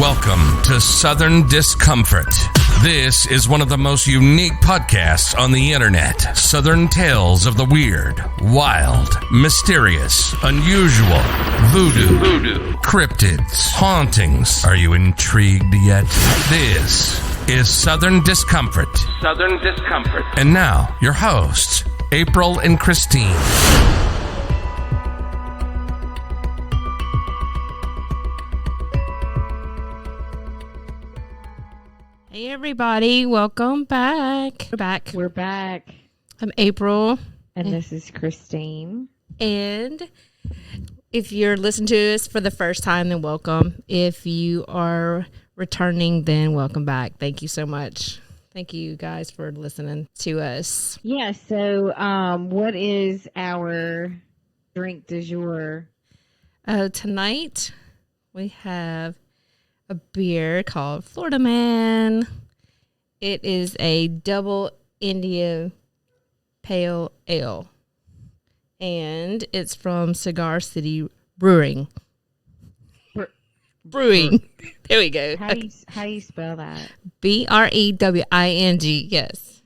Welcome to Southern Discomfort. This is one of the most unique podcasts on the internet. Southern tales of the weird, wild, mysterious, unusual, voodoo, cryptids, hauntings. Are you intrigued yet? This is Southern Discomfort. Southern Discomfort. And now, your hosts, April and Christine. Hey everybody, welcome back. We're back. I'm April. And this is Christine. And if you're listening to us for the first time, then welcome. If you are returning, then welcome back. Thank you so much. Thank you guys for listening to us. Yeah, so what is our drink du jour? Tonight we have a beer called Florida Man. It is a double India pale ale, and it's from Cigar City Brewing. Brewing. There we go. How do you spell that? Brewing. Yes.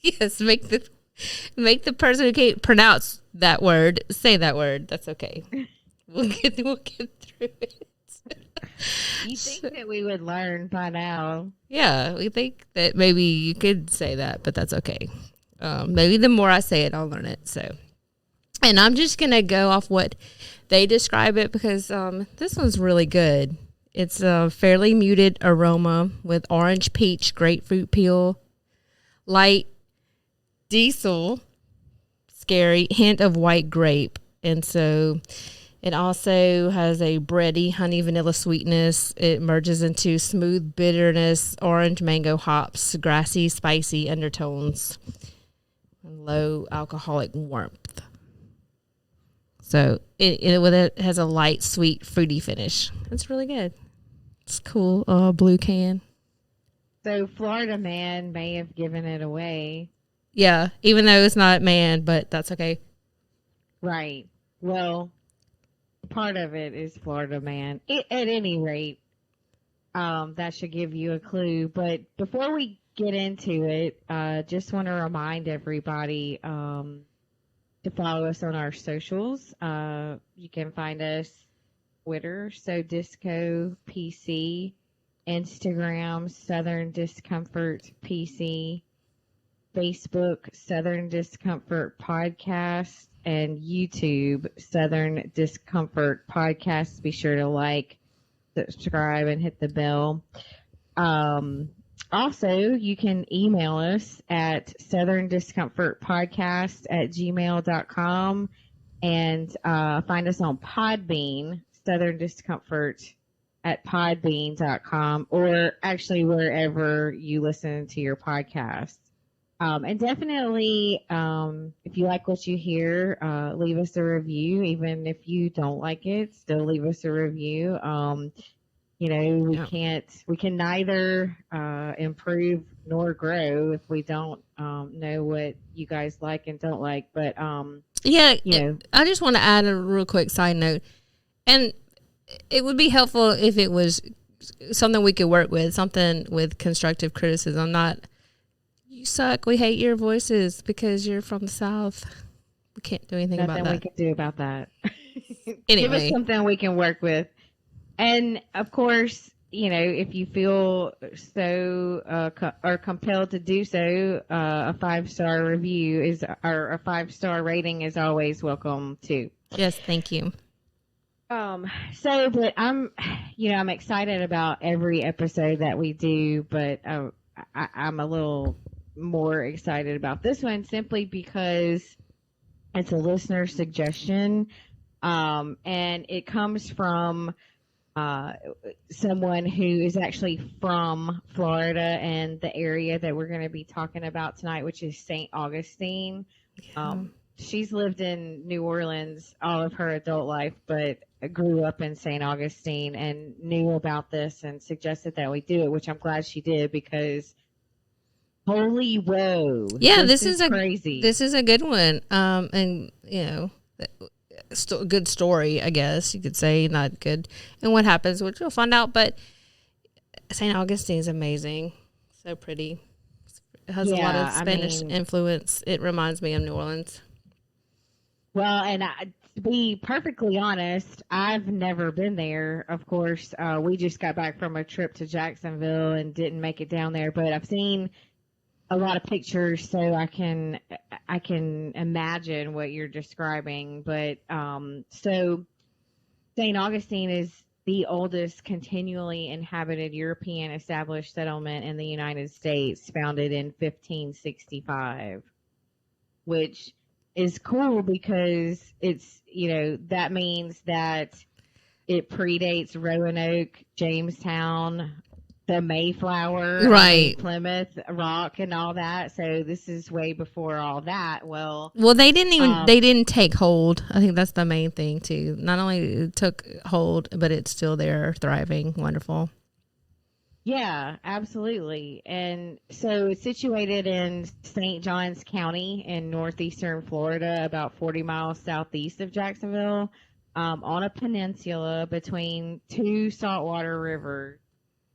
Yes. Make the person who can't pronounce that word say that word. That's okay. We'll get through it. You think that we would learn by now? Yeah, we think that maybe you could say that, but that's okay. Maybe the more I say it, I'll learn it. So, and I'm just gonna go off what they describe it because this one's really good. It's a fairly muted aroma with orange, peach, grapefruit peel, light diesel, scary hint of white grape, and so. It also has a bready honey vanilla sweetness. It merges into smooth bitterness, orange mango hops, grassy, spicy undertones, and low alcoholic warmth. So it has a light, sweet, fruity finish. It's really good. It's cool. Blue can. So Florida Man may have given it away. Yeah, even though it's not man, but that's okay. Right. Well, part of it is Florida Man. At any rate, that should give you a clue. But before we get into it, just want to remind everybody to follow us on our socials. You can find us Twitter, So Disco PC, Instagram, Southern Discomfort PC, Facebook, Southern Discomfort Podcast, and YouTube, Southern Discomfort Podcast. Be sure to like, subscribe, and hit the bell. Also, you can email us at southerndiscomfortpodcast@gmail.com and find us on Podbean, Southern Discomfort @podbean.com, or actually wherever you listen to your podcast. And definitely, if you like what you hear, leave us a review. Even if you don't like it, still leave us a review. We can neither improve nor grow if we don't know what you guys like and don't like. But I just want to add a real quick side note, and it would be helpful if it was something we could work with, something with constructive criticism, not. You suck. We hate your voices because you're from the South. We can't do anything about that. Nothing we can do about that. Anyway. Give us something we can work with. And, of course, if you feel so or compelled to do so, a 5-star review or a 5-star rating is always welcome, too. Yes, thank you. But I'm excited about every episode that we do, but I'm a little more excited about this one simply because it's a listener suggestion, and it comes from someone who is actually from Florida and the area that we're going to be talking about tonight, which is St. Augustine. She's lived in New Orleans all of her adult life, but grew up in St. Augustine and knew about this and suggested that we do it, which I'm glad she did because holy whoa. Yeah, this is crazy. This is a good one. And, good story, I guess you could say, not good. And what happens, which you'll find out. But St. Augustine is amazing. So pretty. It has a lot of Spanish influence. It reminds me of New Orleans. Well, and to be perfectly honest, I've never been there. Of course, we just got back from a trip to Jacksonville and didn't make it down there, but I've seen a lot of pictures, so I can imagine what you're describing. But so St. Augustine is the oldest continually inhabited European established settlement in the United States, founded in 1565, which is cool because it's, that means that it predates Roanoke, Jamestown, the Mayflower, right? Plymouth Rock, and all that. So this is way before all that. Well, they didn't take hold. I think that's the main thing too. Not only it took hold, but it's still there, thriving, wonderful. Yeah, absolutely. And so it's situated in St. Johns County in northeastern Florida, about 40 miles southeast of Jacksonville, on a peninsula between two saltwater rivers,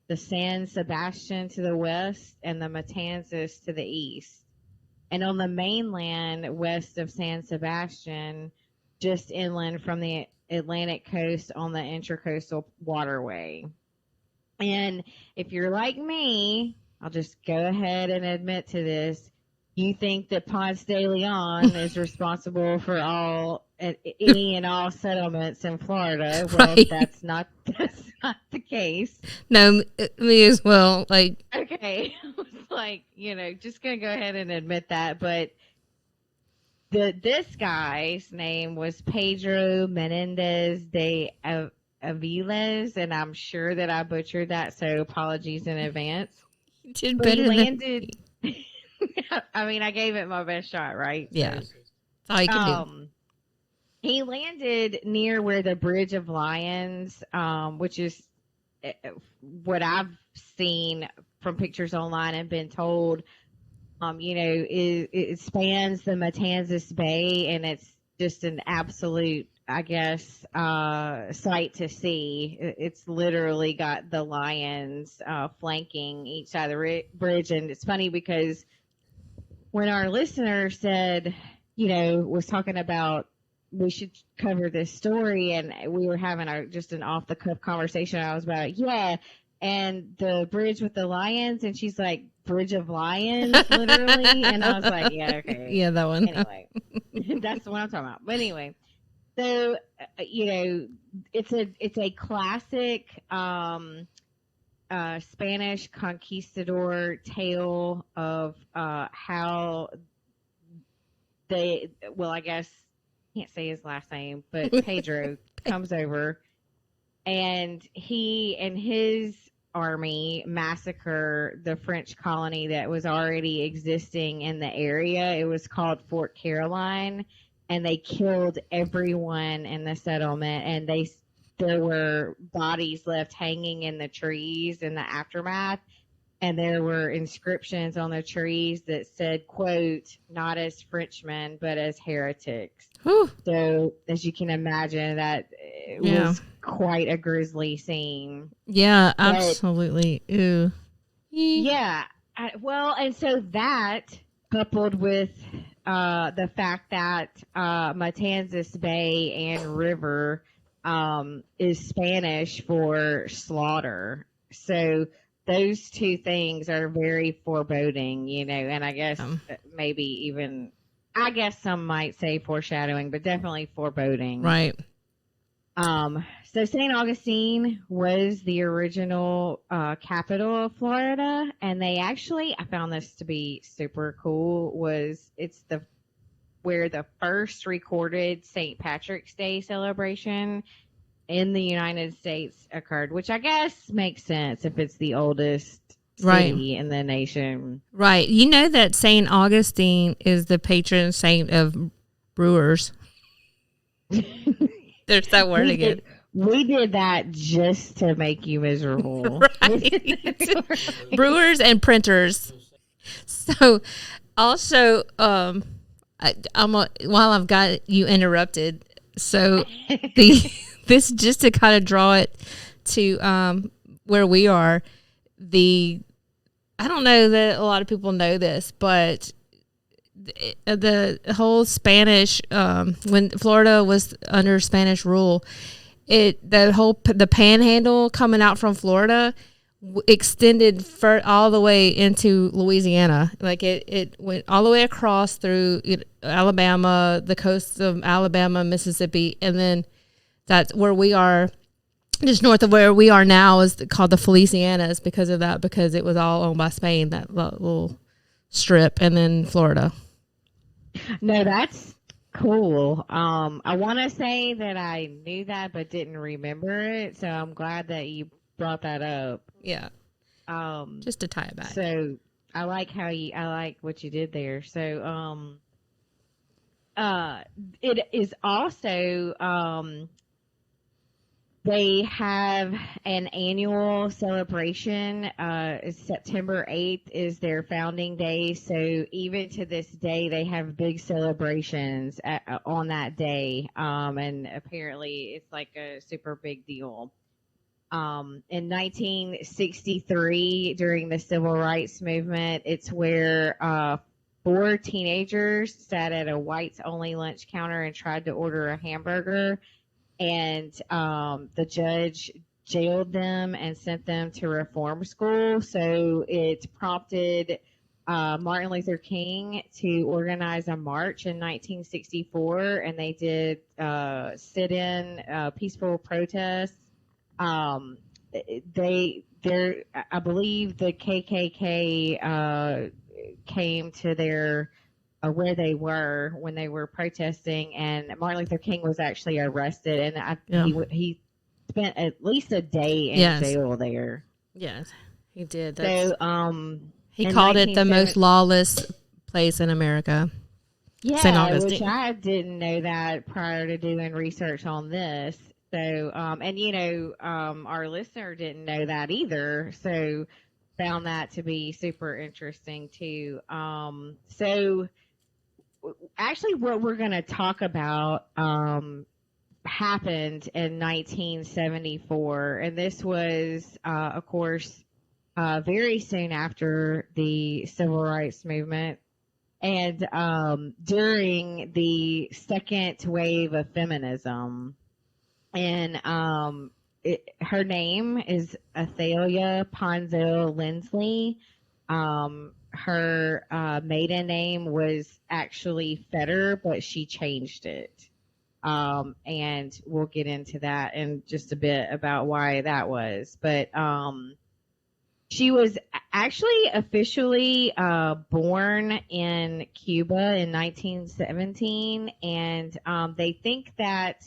the San Sebastian to the west and the Matanzas to the east. And on the mainland west of San Sebastian, just inland from the Atlantic coast on the Intracoastal Waterway. And if you're like me, I'll just go ahead and admit to this. You think that Ponce de Leon is responsible for any and all settlements in Florida. Well, right. that's not the case. No, me as well. Okay. I was just going to go ahead and admit that. But this guy's name was Pedro Menendez de Aviles, and I'm sure that I butchered that, so apologies in advance. You did better than I gave it my best shot, right? Yeah. That's all you can do. He landed near where the Bridge of Lions, which is what I've seen from pictures online and been told, it spans the Matanzas Bay, and it's just an absolute, I guess, sight to see. It's literally got the lions flanking each side of the bridge. And it's funny because when our listener said, was talking about we should cover this story, and we were having just an off the cuff conversation, I was about, and the bridge with the lions, and she's like, Bridge of Lions, literally. And I was like, yeah, okay. Yeah, that one. Anyway, that's what I'm talking about. But anyway, so, it's a classic Spanish conquistador tale of how I guess, can't say his last name, but Pedro comes over, and he and his army massacre the French colony that was already existing in the area. It was called Fort Caroline, and they killed everyone in the settlement, and there were bodies left hanging in the trees in the aftermath, and there were inscriptions on the trees that said, quote, not as Frenchmen, but as heretics. Whew. So, as you can imagine, that was quite a grisly scene. Yeah, absolutely. Ew. Yeah. And so that, coupled with the fact that Matanzas Bay and River is Spanish for slaughter. So those two things are very foreboding, and I guess maybe even, some might say foreshadowing, but definitely foreboding. Right. So St. Augustine was the original capital of Florida, and they actually, I found this to be super cool, it's where the first recorded St. Patrick's Day celebration in the United States occurred, which I guess makes sense if it's the oldest city in the nation. Right. You know that St. Augustine is the patron saint of brewers. There's that word again. We did that just to make you miserable. Right. Brewers and printers. So, also, while I've got you interrupted, so this just to kind of draw it to where we are, I don't know that a lot of people know this, but the whole Spanish, when Florida was under Spanish rule, the panhandle coming out from Florida extended all the way into Louisiana. Like it went all the way across through Alabama, the coasts of Alabama, Mississippi, and then that's where we are. Just north of where we are now is called the Felicianas because of that, because it was all owned by Spain, that little strip, and then Florida. No, that's cool. I want to say that I knew that but didn't remember it, so I'm glad that you brought that up. Yeah. Just to tie it back. So I like what you did there. So it is also they have an annual celebration. September 8th is their founding day. So even to this day, they have big celebrations on that day. And apparently it's like a super big deal. In 1963, during the Civil Rights Movement, it's where 4 teenagers sat at a whites-only lunch counter and tried to order a hamburger. And the judge jailed them and sent them to reform school. So it prompted Martin Luther King to organize a march in 1964, and they did sit-in peaceful protests. I believe the KKK came to their where they were when they were protesting, and Martin Luther King was actually arrested, and he spent at least a day in jail there. Yes, he did. So he called it the most lawless place in America. Yeah, St. Augustine. Which I didn't know that prior to doing research on this. So, and our listener didn't know that either. So, found that to be super interesting too. So, actually, what we're going to talk about happened in 1974, and this was, of course, very soon after the Civil Rights Movement, and during the second wave of femanism. And her name is Athalia Ponsell Lindsley. Her maiden name was actually Fetter, but she changed it. And we'll get into that in just a bit about why that was. But she was actually officially born in Cuba in 1917, and they think that.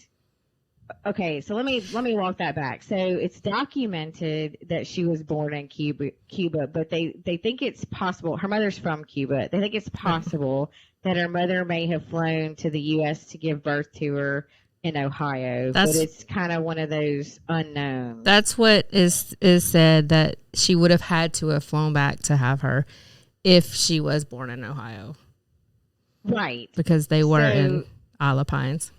Okay, so let me walk that back. So it's documented that she was born in Cuba, but they think it's possible. Her mother's from Cuba. They think it's possible that her mother may have flown to the U.S. to give birth to her in Ohio, but it's kind of one of those unknowns. That's what is said, that she would have had to have flown back to have her if she was born in Ohio. Right. Because they were in Isle of Pines.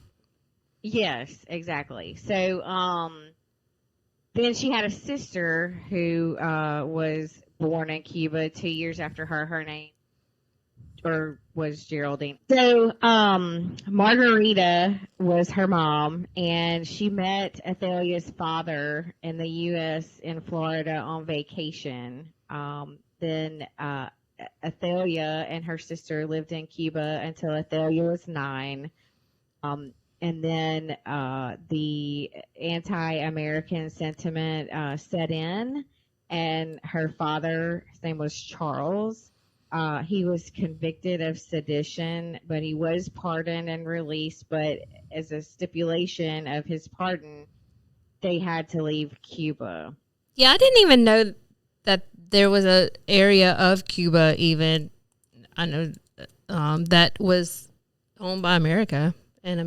Yes, exactly. So then she had a sister who was born in Cuba 2 years after her. Her name was Geraldine. So Margarita was her mom, and she met Athalia's father in the U.S. in Florida on vacation. Then Athalia and her sister lived in Cuba until Athalia was 9. And then the anti-American sentiment set in, and her father, his name was Charles, he was convicted of sedition, but he was pardoned and released. But as a stipulation of his pardon, they had to leave Cuba. Yeah, I didn't even know that there was an area of Cuba even, I know, that was owned by America. And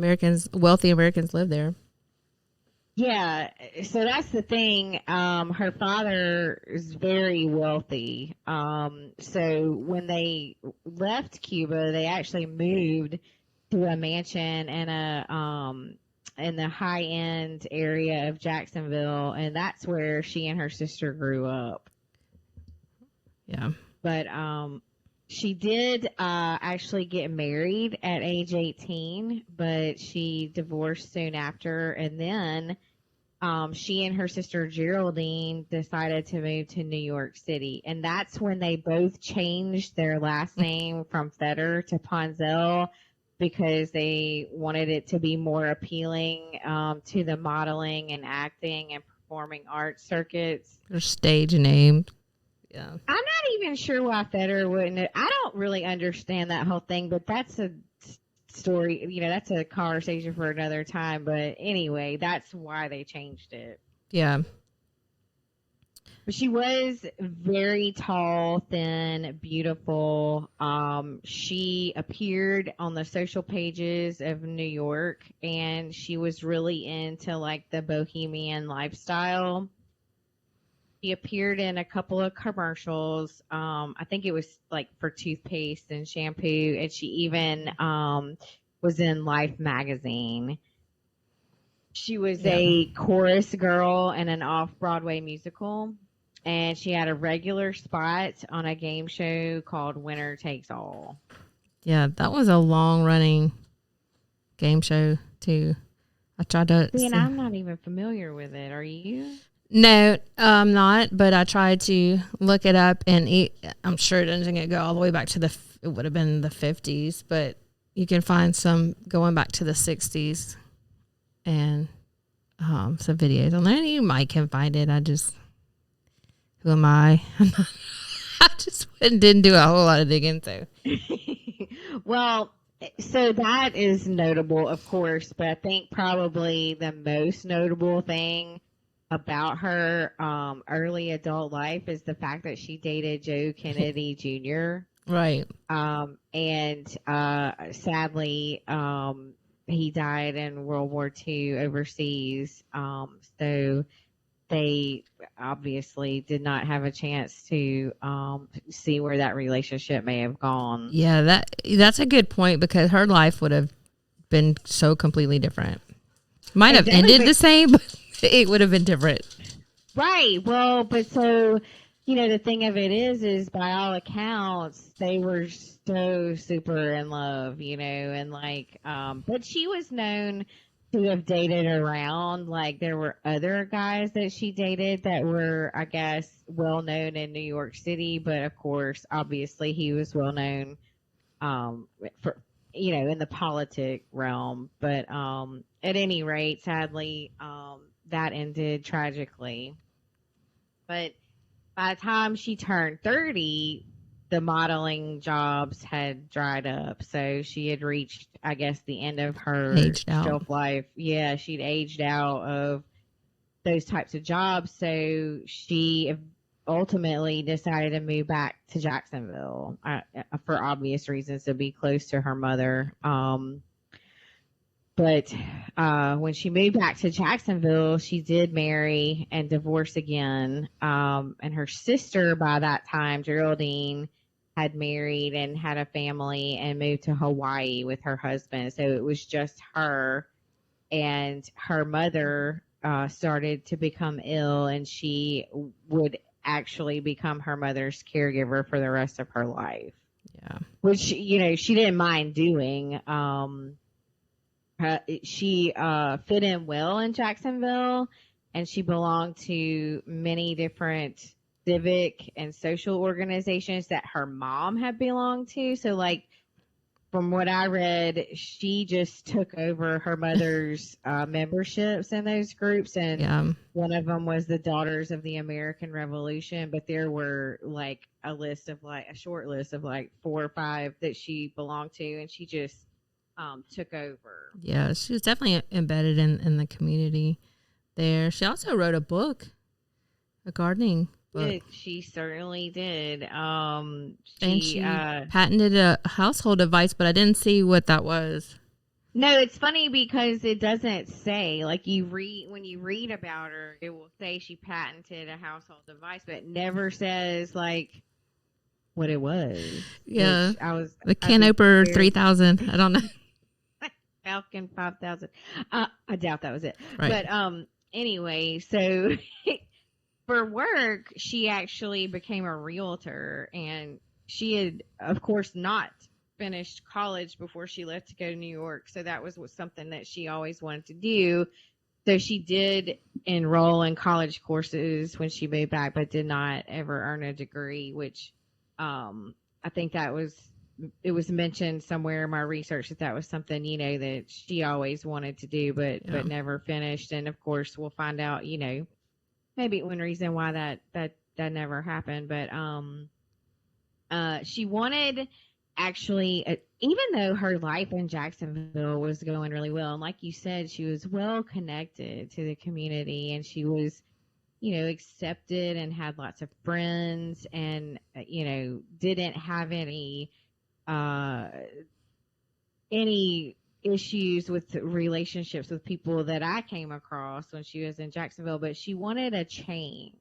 wealthy Americans live there. Yeah, so that's the thing. Her father is very wealthy. So when they left Cuba, they actually moved to a mansion in the high-end area of Jacksonville, and that's where she and her sister grew up. Yeah. But she did actually get married at age 18, but she divorced soon after. And then she and her sister Geraldine decided to move to New York City. And that's when they both changed their last name from Fetter to Ponsell because they wanted it to be more appealing to the modeling and acting and performing arts circuits. Their stage name. Yeah. I'm not even sure why Fetter wouldn't. I don't really understand that whole thing, but that's a story. That's a conversation for another time. But anyway, that's why they changed it. Yeah. But she was very tall, thin, beautiful. She appeared on the social pages of New York, and she was really into like the bohemian lifestyle. She appeared in a couple of commercials. I think it was like for toothpaste and shampoo, and she even was in Life magazine. She was a chorus girl in an off-Broadway musical, and she had a regular spot on a game show called Winner Takes All. Yeah, that was a long-running game show too. I tried to. See, and I'm not even familiar with it. Are you? No, I'm not, but I tried to look it up, and I'm sure it doesn't go all the way back to it would have been the 50s, but you can find some going back to the 60s and some videos on there. You might can find it. Who am I? I just didn't do a whole lot of digging, so. Well, so that is notable, of course, but I think probably the most notable thing about her early adult life is the fact that she dated Joe Kennedy Jr. Right. And sadly, he died in World War II overseas. So they obviously did not have a chance to see where that relationship may have gone. Yeah, that's a good point because her life would have been so completely different. Might have ended the same, but it would have been different. Right. Well, but so, the thing of it is by all accounts, they were so super in love, and like, but she was known to have dated around. Like, there were other guys that she dated that were, I guess, well known in New York City. But of course, obviously, he was well known for, in the politic realm. But at any rate, sadly, that ended tragically. But by the time she turned 30, the modeling jobs had dried up. So she had reached, I guess, the end of her shelf life. Yeah, she'd aged out of those types of jobs. So she ultimately decided to move back to Jacksonville for obvious reasons, to be close to her mother. But when she moved back to Jacksonville, she did marry and divorce again. And her sister, by that time, Geraldine, had married and had a family and moved to Hawaii with her husband. So it was just her, and her mother started to become ill, and she would actually become her mother's caregiver for the rest of her life. Yeah. Which, she didn't mind doing. She fit in well in Jacksonville, and she belonged to many different civic and social organizations that her mom had belonged to. So, like, from what I read, she just took over her mother's memberships in those groups, and one of them was the Daughters of the American Revolution. But there were like a short list of like 4 or 5 that she belonged to, and she just took over. Yeah, she was definitely embedded in the community there. She also wrote a book, a gardening book. She certainly did. And she patented a household device, but I didn't see what that was. No, it's funny because it doesn't say. Like, when you read about her, it will say she patented a household device, but it never says like what it was. Yeah, the can opener 3000. I don't know. Falcon 5000. I doubt that was it. Right. But anyway, so for work, she actually became a realtor, and she had, of course, not finished college before she left to go to New York. So that was something that she always wanted to do. So she did enroll in college courses when she moved back, but did not ever earn a degree, which I think it was mentioned somewhere in my research that was something, that she always wanted to do, but never finished. And of course, we'll find out, maybe one reason why that never happened. But she wanted, actually, even though her life in Jacksonville was going really well, and like you said, she was well connected to the community, and she was, accepted and had lots of friends, and, didn't have any issues with relationships with people that I came across when she was in Jacksonville, but she wanted a change.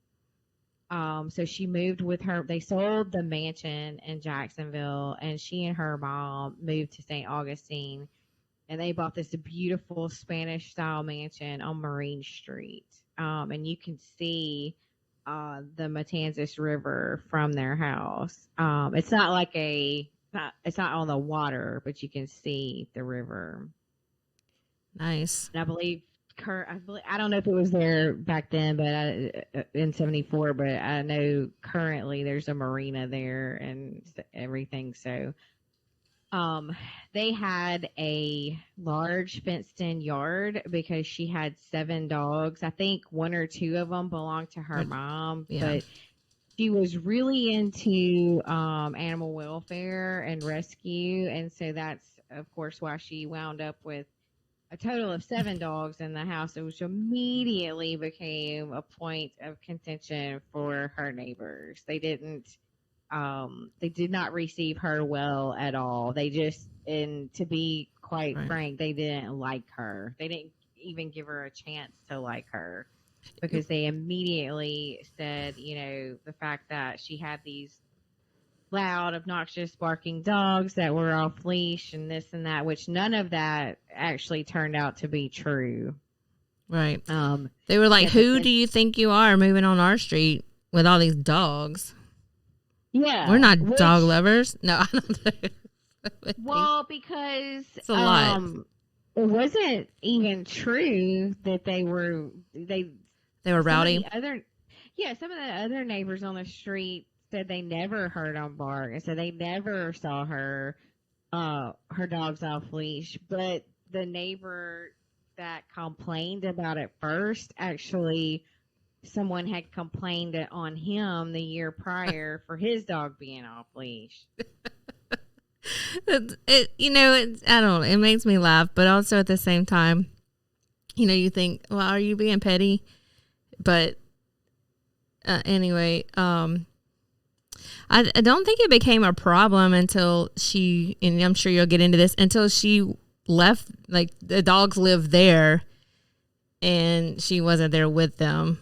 So she moved with her. They sold the mansion in Jacksonville, and she and her mom moved to St. Augustine, and they bought this beautiful Spanish style mansion on Marine Street. And you can see the Matanzas River from their house. It's not like it's not on the water, but you can see the river. Nice. And I believe, I don't know if it was there back then, but in '74, but I know currently there's a marina there and everything. So, they had a large fenced-in yard because she had 7 dogs. I think 1 or 2 of them belonged to her mom, but she was really into animal welfare and rescue, and so that's, of course, why she wound up with a total of 7 dogs in the house, which immediately became a point of contention for her neighbors. They did not receive her well at all. They just, and to be quite frank, they didn't like her. They didn't even give her a chance to like her, because they immediately said, the fact that she had these loud, obnoxious, barking dogs that were off leash and this and that, which none of that actually turned out to be true. Right. They were like, who do you think you are moving on our street with all these dogs? Yeah. We're not dog lovers. No, I don't know. Well, because it's a lot. It wasn't even true that they were rowdy. Some of the other neighbors on the street said they never heard them bark, and so they never saw her dogs off leash. But the neighbor that complained about it first, actually, someone had complained on him the year prior for his dog being off leash. I don't know, it makes me laugh, but also at the same time, you think, well, are you being petty? But anyway, I don't think it became a problem until she, and I'm sure you'll get into this, until she left, like the dogs lived there and she wasn't there with them.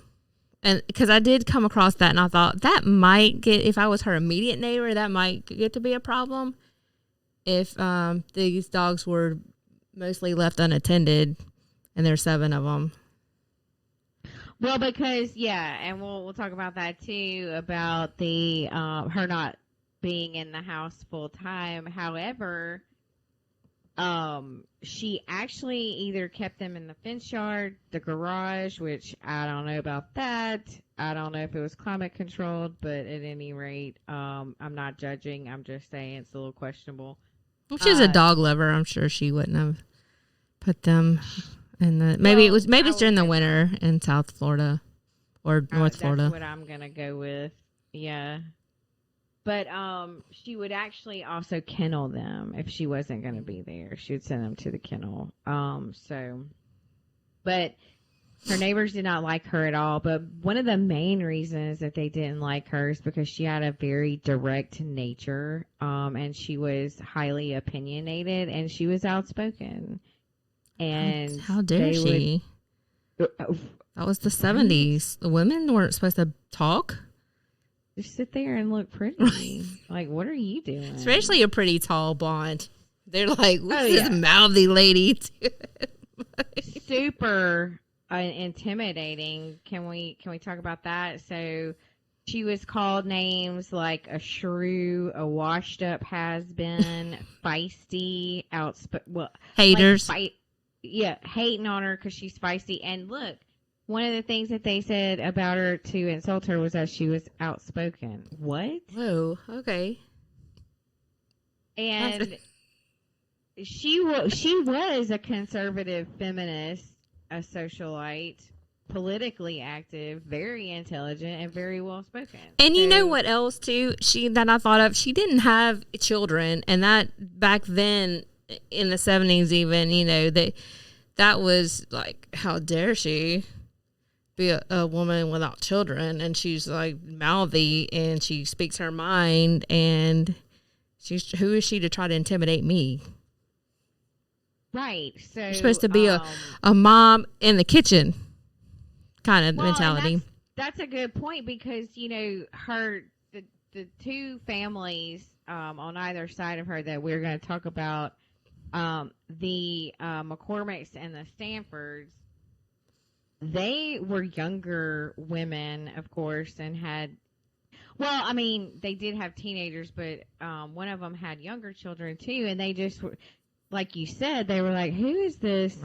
And because I did come across that, and I thought that might get, if I was her immediate neighbor, that might get to be a problem if these dogs were mostly left unattended, and there's 7 of them. Well, because and we'll talk about that too, about the her not being in the house full time. However, she actually either kept them in the fence yard, the garage, which I don't know about that. I don't know if it was climate controlled, but at any rate, I'm not judging. I'm just saying it's a little questionable. If she was a dog lover, I'm sure she wouldn't have put them in the. Maybe it's during the winter in South Florida or North Florida. That's what I'm gonna go with. Yeah. But she would actually also kennel them if she wasn't going to be there. She would send them to the kennel. But her neighbors did not like her at all. But one of the main reasons that they didn't like her is because she had a very direct nature, and she was highly opinionated, and she was outspoken. And how dare she? That was the 70s. The women weren't supposed to talk. Just sit there and look pretty. Like, what are you doing? Especially a pretty tall blonde. They're like, what's this mouthy lady doing? Super intimidating. Can we talk about that? So she was called names like a shrew, a washed up has been, feisty, Haters. Hating on her because she's feisty. And look, one of the things that they said about her to insult her was that she was outspoken. What? Whoa. Okay. And she was a conservative feminist, a socialite, politically active, very intelligent, and very well spoken. And you know what else too? That I thought of. She didn't have children, and that back then in the 70s, even that was like, how dare she be a woman without children? And she's like mouthy, and she speaks her mind, and who is she to try to intimidate me? Right. So you're supposed to be a mom in the kitchen kind of mentality. That's a good point, because the two families on either side of her that we're going to talk about, the McCormicks and the Stanfords, they were younger women, of course, and they did have teenagers, but one of them had younger children too, and they just were, like you said, they were like, who is this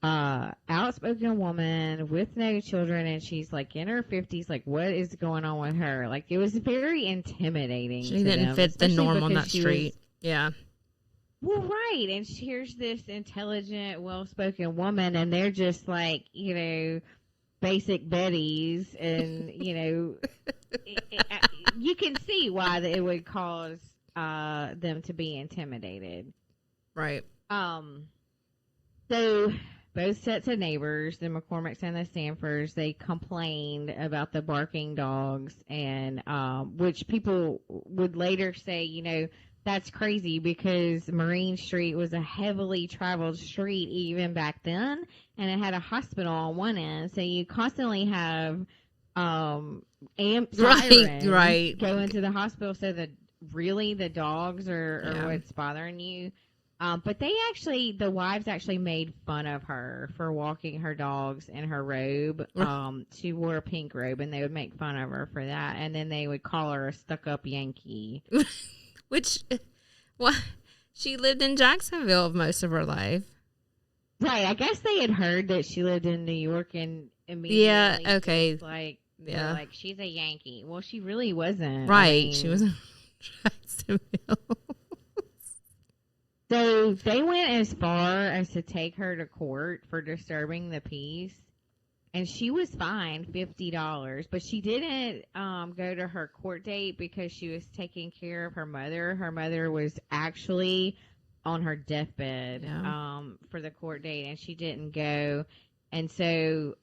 outspoken woman with no children, and she's like in her 50s, like what is going on with her? Like, it was very intimidating. She didn't fit the norm on that street. Yeah. Well, right. And here's this intelligent, well-spoken woman, and they're just like, basic Bettys, and, you can see why it would cause them to be intimidated. Right. So both sets of neighbors, the McCormicks and the Stanfords, they complained about the barking dogs, and which people would later say, that's crazy, because Marine Street was a heavily traveled street even back then, and it had a hospital on one end, so you constantly have sirens right going to the hospital, so that really the dogs are what's bothering you. But the wives actually made fun of her for walking her dogs in her robe. She wore a pink robe, and they would make fun of her for that, and then they would call her a stuck-up Yankee. Which, she lived in Jacksonville most of her life. Right. I guess they had heard that she lived in New York, and immediately, yeah, okay, like she's a Yankee. Well, she really wasn't. Right. She was in Jacksonville. So they went as far as to take her to court for disturbing the peace, and she was fined $50. But she didn't go to her court date because she was taking care of her mother. Her mother was actually on her deathbed for the court date, and she didn't go. And so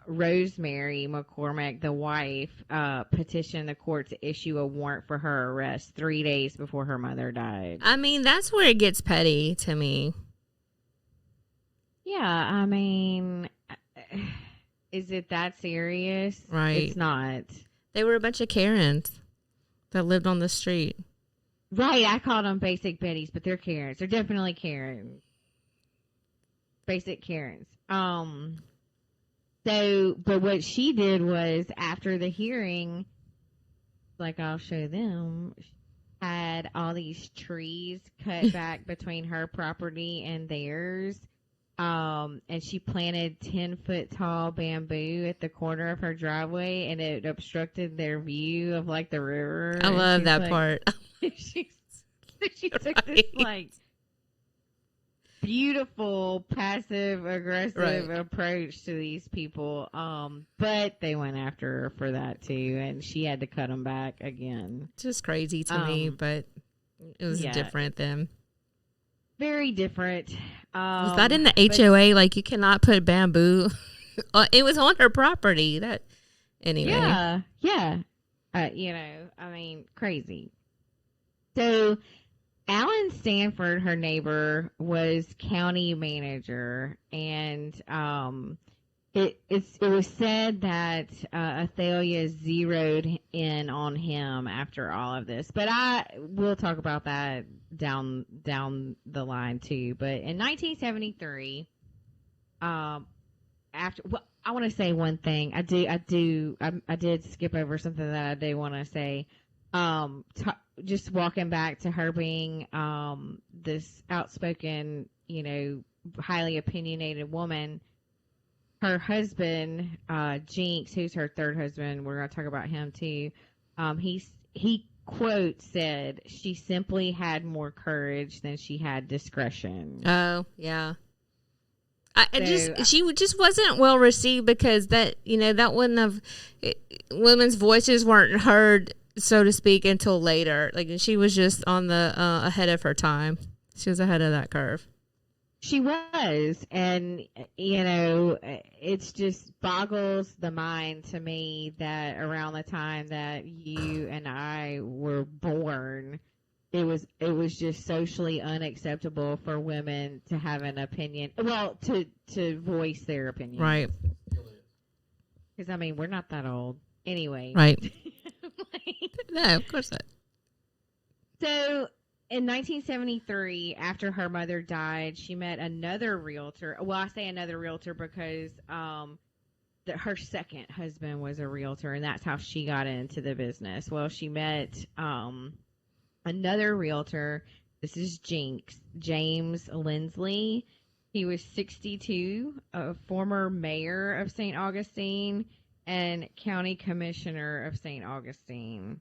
Rosemary McCormick, the wife, petitioned the court to issue a warrant for her arrest 3 days before her mother died. I mean, that's where it gets petty to me. Yeah, I mean, is it that serious? Right. It's not. They were a bunch of Karens that lived on the street. Right, I called them basic Bettys, but they're Karens. They're definitely Karens. Basic Karens. But what she did was, after the hearing, like I'll show them, she had all these trees cut back between her property and theirs. And she planted 10-foot tall bamboo at the corner of her driveway, and it obstructed their view of like the river. I love that part. she took this like beautiful passive aggressive approach to these people, but they went after her for that too, and she had to cut them back again. Just crazy to me, but it was different then. Very different. Was that in the HOA? Like, you cannot put bamboo. It was on her property. Anyway. Yeah. I mean, crazy. So Alan Stanford, her neighbor, was county manager, and it was said that Athalia zeroed in on him after all of this. But we'll talk about that down the line too. But in 1973, after. Well, I want to say one thing. I did skip over something that I do want to say. Just walking back to her being this outspoken, highly opinionated woman. Her husband, Jinx, who's her third husband, we're going to talk about him too. He quote said, "She simply had more courage than she had discretion." Oh, yeah. She just wasn't well received because that wouldn't have, women's voices weren't heard, so to speak, until later. Like, she was just on the ahead of her time. She was ahead of that curve. She was, and it's just boggles the mind to me that around the time that you and I were born, it was just socially unacceptable for women to have an opinion. Well, to voice their opinion, right? Because we're not that old anyway, right? No, of course not. So, in 1973, after her mother died, she met another realtor. Well, I say another realtor because her second husband was a realtor, and that's how she got into the business. Well, she met another realtor. This is Jinx, James Lindsley. He was 62, a former mayor of St. Augustine and county commissioner of St. Augustine.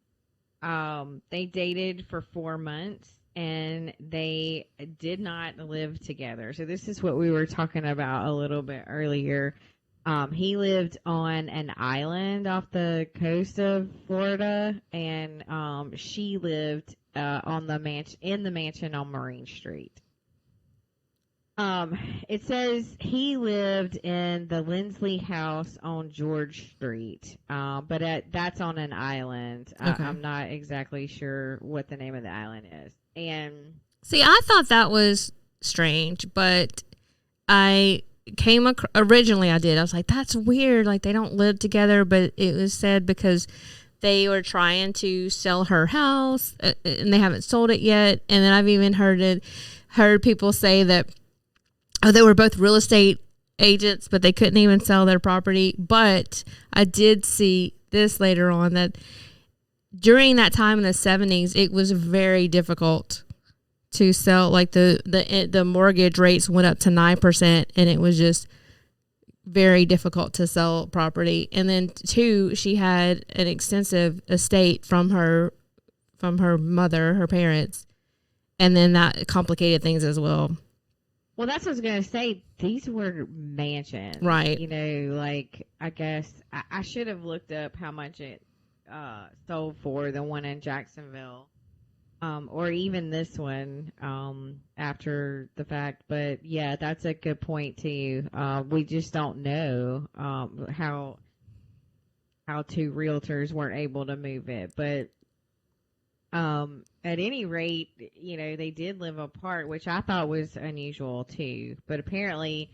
They dated for 4 months and they did not live together. So this is what we were talking about a little bit earlier. He lived on an island off the coast of Florida, and she lived in the mansion on Marine Street. It says he lived in the Lindsley house on George Street, but that's on an island. Okay. I'm not exactly sure what the name of the island is. And see, I thought that was strange, but originally I did. I was like, that's weird. Like, they don't live together, but it was said because they were trying to sell her house and they haven't sold it yet. And then I've even heard people say that they were both real estate agents, but they couldn't even sell their property. But I did see this later on that during that time in the 70s, it was very difficult to sell. Like the mortgage rates went up to 9%, and it was just very difficult to sell property. And then two, she had an extensive estate from her mother, her parents, and then that complicated things as well. Well, that's what I was going to say. These were mansions. Right. I guess I should have looked up how much it sold for, the one in Jacksonville, or even this one after the fact. But, yeah, that's a good point, too. We just don't know how two realtors weren't able to move it. But at any rate, they did live apart, which I thought was unusual too. But apparently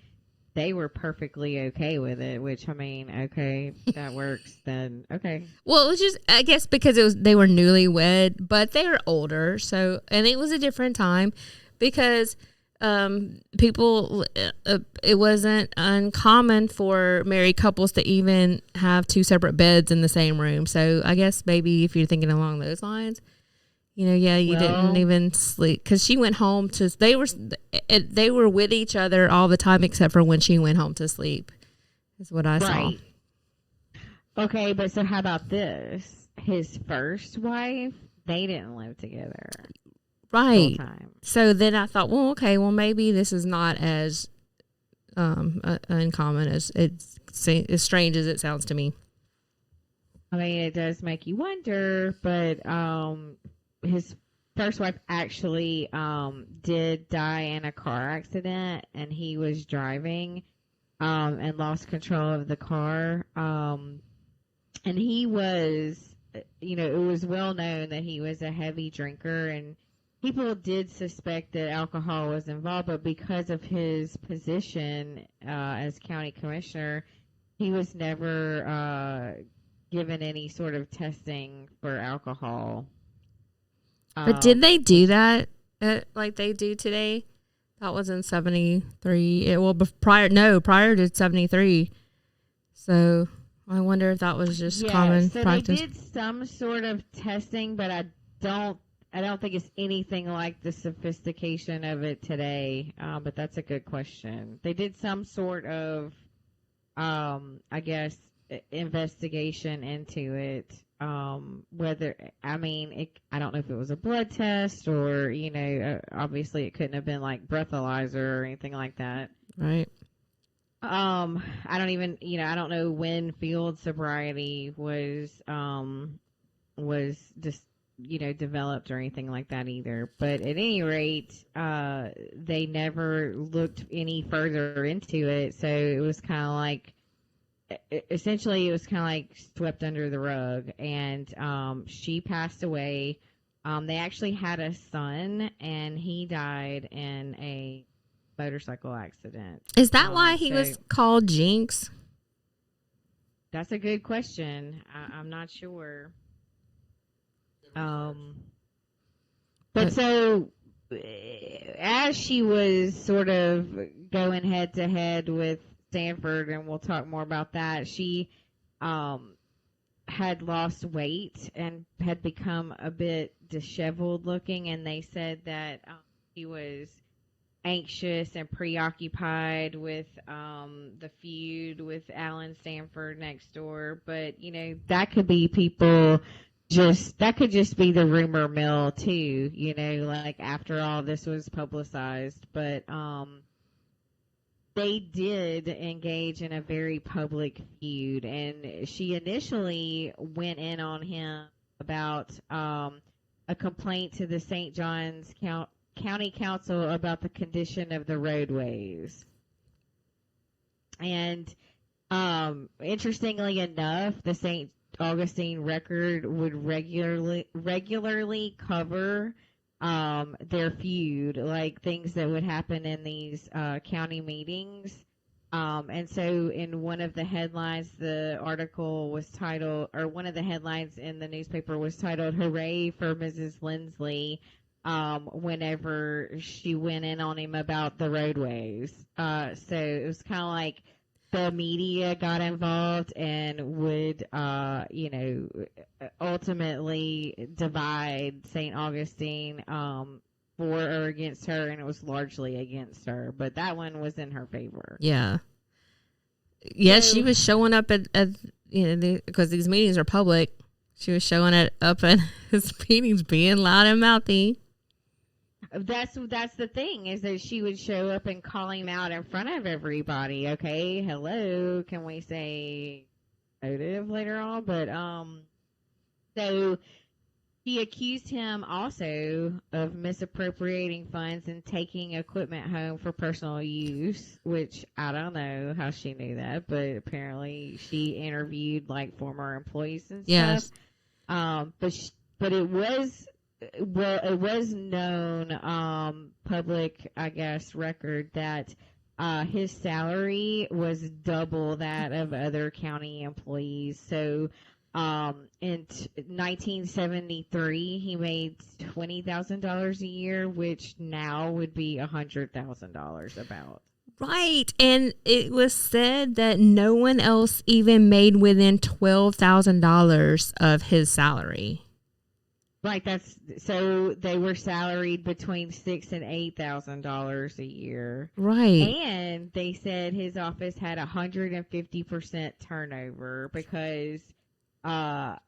they were perfectly okay with it, which, okay, that works then. Okay. Well, it was just, I guess, because they were newlywed, but they were older. So, and it was a different time because people, it wasn't uncommon for married couples to even have two separate beds in the same room. So I guess maybe if you're thinking along those lines, you didn't even sleep because she went home to. They were with each other all the time except for when she went home to sleep. Is what I saw. Okay, but so how about this? His first wife, they didn't live together. Right. So then I thought, well, okay, well maybe this is not as uncommon as as strange as it sounds to me. It does make you wonder, but his first wife actually did die in a car accident, and he was driving and lost control of the car. And he was, it was well known that he was a heavy drinker, and people did suspect that alcohol was involved, but because of his position as county commissioner, he was never given any sort of testing for alcohol. But did they do that like they do today? That was in 73. Prior to 73. So I wonder if that was just common practice. They did some sort of testing, but I don't think it's anything like the sophistication of it today. But that's a good question. They did some sort of, I guess, investigation into it. I don't know if it was a blood test or, obviously it couldn't have been like breathalyzer or anything like that. Right. I don't know when field sobriety was just, developed or anything like that either. But at any rate, they never looked any further into it. So it was kind of like, essentially it was kind of like swept under the rug. And she passed away. They actually had a son, and he died in a motorcycle accident. Is that why he was called Jinx? That's a good question. I'm not sure. But so as she was sort of going head to head with Stanford, and we'll talk more about that, she had lost weight and had become a bit disheveled looking, and they said that she was anxious and preoccupied with the feud with Alan Stanford next door. But that could be that could just be the rumor mill too, like after all this was publicized. But they did engage in a very public feud, and she initially went in on him about a complaint to the St. John's County Council about the condition of the roadways. And interestingly enough, the St. Augustine Record would regularly cover their feud, like things that would happen in these county meetings. And so in one of the headlines, the article was titled, or one of the headlines in the newspaper was titled, "Hooray for Mrs. Lindsley," whenever she went in on him about the roadways. So it was kind of like the media got involved and would, ultimately divide St. Augustine for or against her, and it was largely against her. But that one was in her favor. Yeah. Yes, so, she was showing up at because these meetings are public. She was showing up at his meetings being loud and mouthy. That's the thing, is that she would show up and call him out in front of everybody. Okay, hello, can we say motive later on? But so she accused him also of misappropriating funds and taking equipment home for personal use, which I don't know how she knew that, but apparently she interviewed like former employees and stuff. Yes. But it was known, public, I guess, record that his salary was double that of other county employees. So in 1973, he made $20,000 a year, which now would be $100,000 about. Right. And it was said that no one else even made within $12,000 of his salary. Right, so they were salaried between $6,000 and $8,000 a year. Right. And they said his office had 150% turnover because after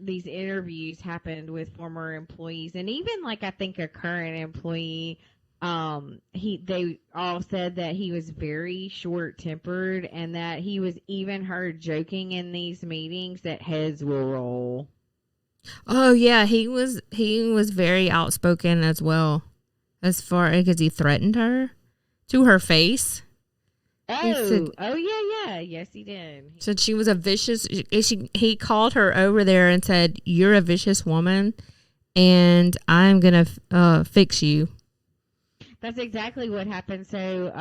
these interviews happened with former employees, and even like I think a current employee, they all said that he was very short-tempered, and that he was even heard joking in these meetings that heads will roll. Oh yeah, he was very outspoken as well, as far because he threatened her to her face. Yeah, yes he did. Said she was a vicious. He called her over there and said, "You're a vicious woman, and I'm gonna fix you." That's exactly what happened. So,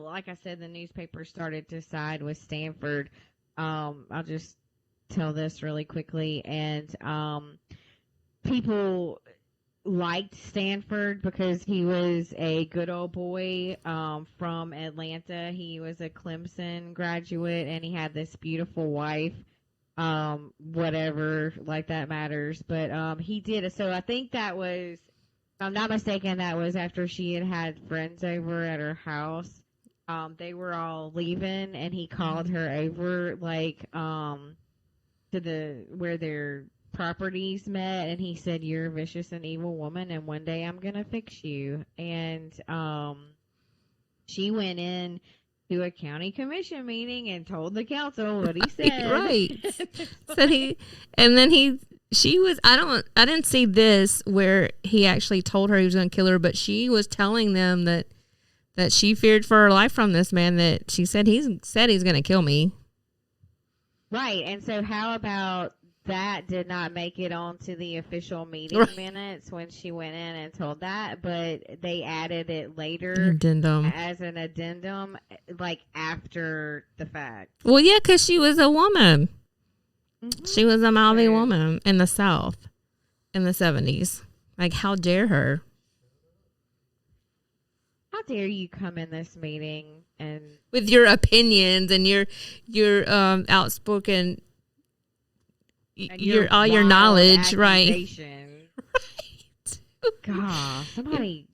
like I said, the newspaper started to side with Stanford. I'll just tell this really quickly, and people liked Stanford because he was a good old boy from Atlanta. He was a Clemson graduate, and he had this beautiful wife. Whatever, like that matters. But he did. So I think that was, if I'm not mistaken, that was after she had friends over at her house. They were all leaving, and he called her over, like, to the where their properties met, and he said, "You're a vicious and evil woman, and one day I'm gonna fix you." And she went in to a county commission meeting and told the council what he said. Right. She was, I didn't see this where he actually told her he was going to kill her, but she was telling them that she feared for her life from this man, that she said he's going to kill me. Right. And so how about that did not make it onto the official meeting minutes when she went in and told that, but they added it later as an addendum, like after the fact. Well, yeah, because she was a woman. Mm-hmm. She was a Maori woman in the South in the 70s. Like, how dare her? How dare you come in this meeting and with your opinions and your outspoken, all your knowledge, right? God, somebody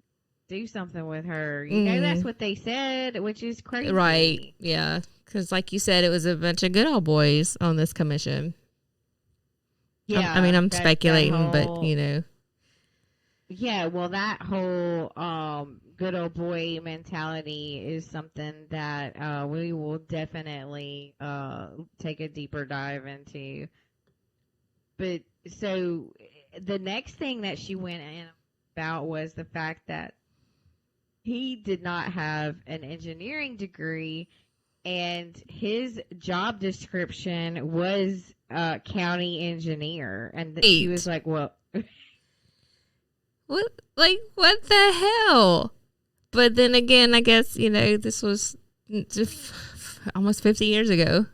do something with her. You know, that's what they said, which is crazy. Right? Yeah, because like you said, it was a bunch of good old boys on this commission. Yeah, I mean, I'm speculating, but you know. Yeah, well, that whole good old boy mentality is something that we will definitely take a deeper dive into. But so the next thing that she went in about was the fact that he did not have an engineering degree, and his job description was county engineer. And he was like, well... What the hell? But then again, I guess, you know, this was almost 50 years ago.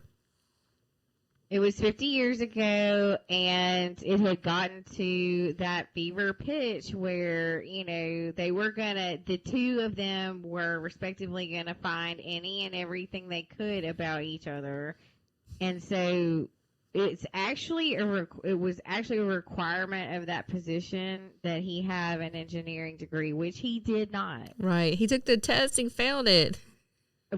It was 50 years ago, and it had gotten to that fever pitch where, you know, the two of them were respectively going to find any and everything they could about each other. And so it was actually a requirement of that position that he have an engineering degree, which he did not. Right. He took the test and failed it.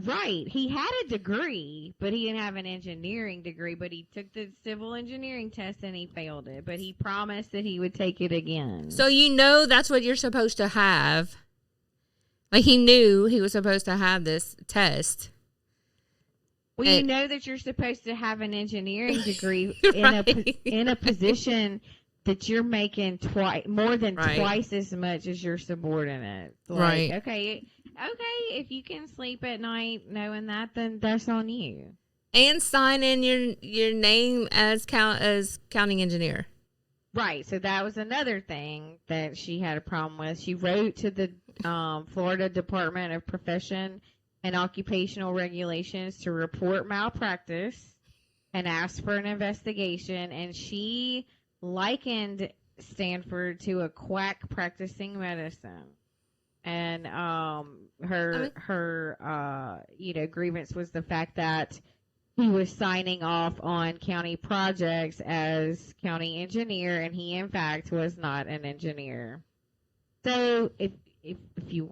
Right. He had a degree, but he didn't have an engineering degree, but he took the civil engineering test and he failed it, but he promised that he would take it again. So you know that's what you're supposed to have. Like, he knew he was supposed to have this test. Well, you know that you're supposed to have an engineering degree in a position that you're making more than twice as much as your subordinate. Like, right. Okay, if you can sleep at night knowing that, then that's on you. And sign in your name as county engineer. Right. So that was another thing that she had a problem with. She wrote to the Florida Department of Profession and Occupational Regulations to report malpractice and asked for an investigation, and she likened Stanford to a quack practicing medicine. And her grievance was the fact that he was signing off on county projects as county engineer, and he in fact was not an engineer. So if you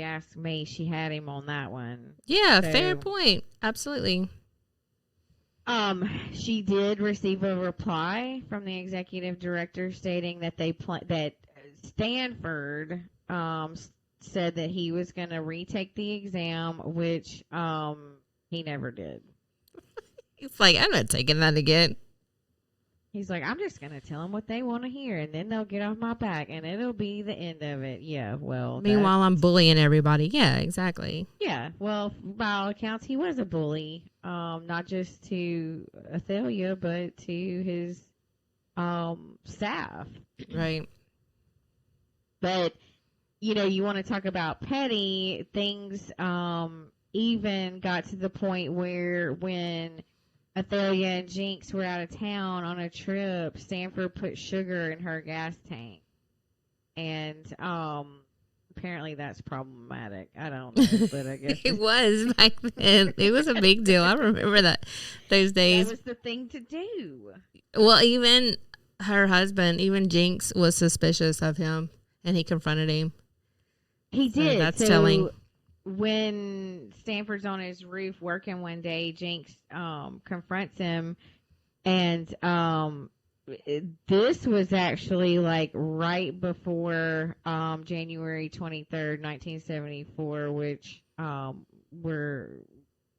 ask me, she had him on that one. Yeah, so, fair point. Absolutely. She did receive a reply from the executive director stating that that Stanford said that he was going to retake the exam, which he never did. He's like, I'm not taking that again. He's like, I'm just going to tell them what they want to hear, and then they'll get off my back, and it'll be the end of it. Yeah, well. Meanwhile, I'm bullying everybody. Yeah, exactly. Yeah, well, by all accounts, he was a bully, not just to Athalia, but to his staff. Right. But, you know, you want to talk about petty things, even got to the point where when Athalia and Jinx were out of town on a trip, Stanford put sugar in her gas tank. and apparently that's problematic. I don't know, but I guess It was back then. It was a big deal. I remember those days. that was the thing to do. Well, even her husband, even Jinx, was suspicious of him, and he confronted him. He did. That's so telling. When Stanford's on his roof working one day, Jinx confronts him, and this was actually like right before January 23rd, 1974, which we're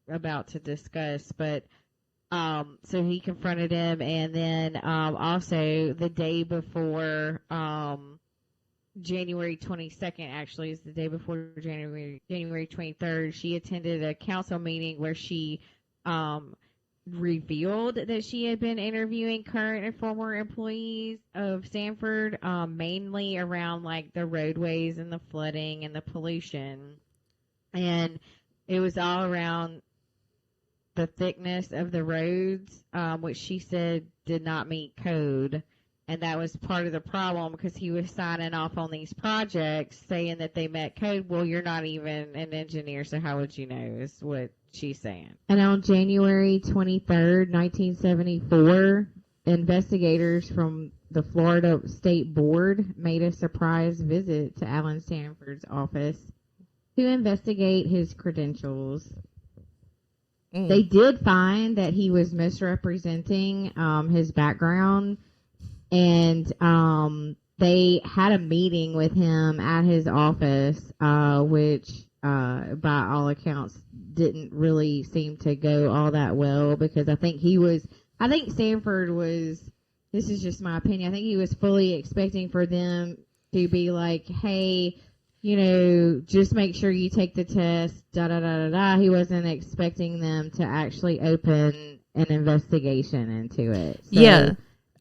about to discuss. But so he confronted him, and then also the day before January 22nd, actually, is the day before January 23rd. She attended a council meeting where she revealed that she had been interviewing current and former employees of Stanford, mainly around like the roadways and the flooding and the pollution. And it was all around the thickness of the roads, which she said did not meet code. And that was part of the problem because he was signing off on these projects saying that they met code. Well, you're not even an engineer, so how would you know is what she's saying. And on January 23rd, 1974, investigators from the Florida State Board made a surprise visit to Alan Stanford's office to investigate his credentials. They did find that he was misrepresenting his background. And they had a meeting with him at his office, which by all accounts didn't really seem to go all that well because I think Stanford was, this is just my opinion, I think he was fully expecting for them to be like, hey, you know, just make sure you take the test, da-da-da-da-da. He wasn't expecting them to actually open an investigation into it. So, yeah.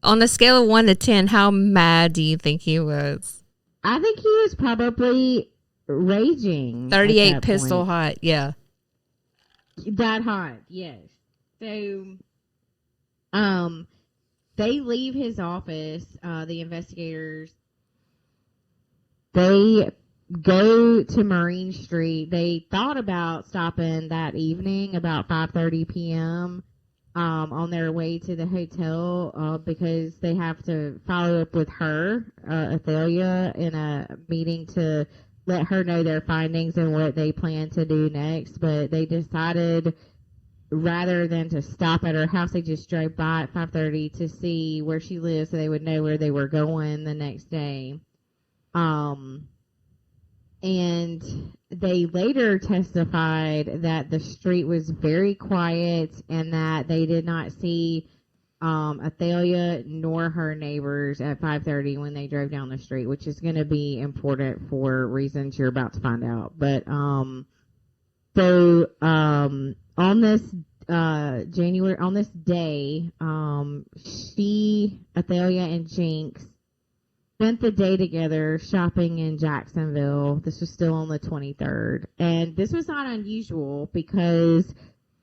On a scale of 1 to 10, how mad do you think he was? I think he was probably raging. 38 pistol hot, yeah. That hot, yes. So, they leave his office, the investigators. They go to Marine Street. They thought about stopping that evening about 5:30 p.m., on their way to the hotel because they have to follow up with her, Athalia, in a meeting to let her know their findings and what they plan to do next. But they decided rather than to stop at her house, they just drove by at 5:30 to see where she lives so they would know where they were going the next day. And they later testified that the street was very quiet and that they did not see Athalia nor her neighbors at 5:30 when they drove down the street, which is going to be important for reasons you're about to find out. But on this day, Athalia and Jinx spent the day together shopping in Jacksonville. This was still on the 23rd. And this was not unusual because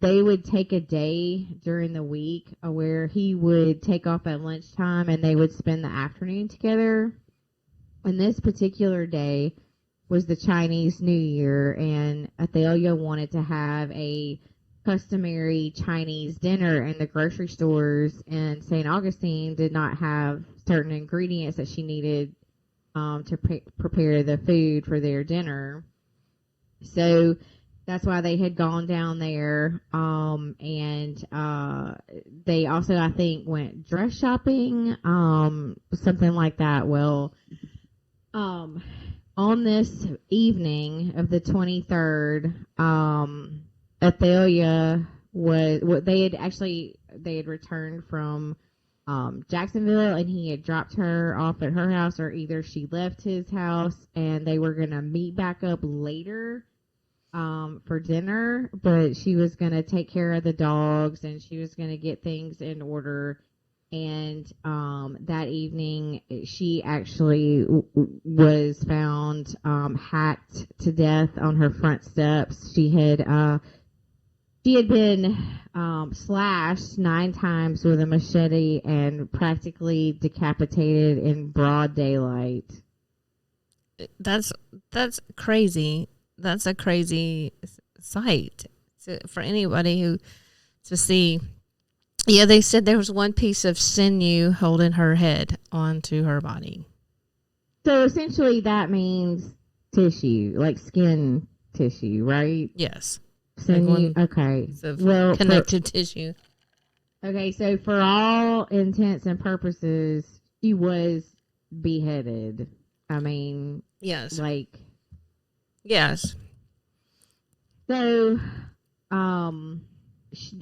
they would take a day during the week where he would take off at lunchtime and they would spend the afternoon together. And this particular day was the Chinese New Year, and Athalia wanted to have a customary Chinese dinner, and the grocery stores in St. Augustine did not have certain ingredients that she needed to prepare the food for their dinner. So that's why they had gone down there. And they also, I think, went dress shopping, something like that. Well, on this evening of the 23rd, Athalia they had returned from Jacksonville, and he had dropped her off at her house, or either she left his house and they were going to meet back up later for dinner, but she was going to take care of the dogs and she was going to get things in order. And that evening she actually was found hacked to death on her front steps. She had been slashed 9 times with a machete and practically decapitated in broad daylight. that's crazy. That's a crazy sight for anybody who to see. Yeah, they said there was one piece of sinew holding her head onto her body. So essentially that means tissue, like skin tissue, right? Yes. Sinew, okay. Well, connected tissue. Okay, so for all intents and purposes, she was beheaded. I mean, yes. Like, yes. So,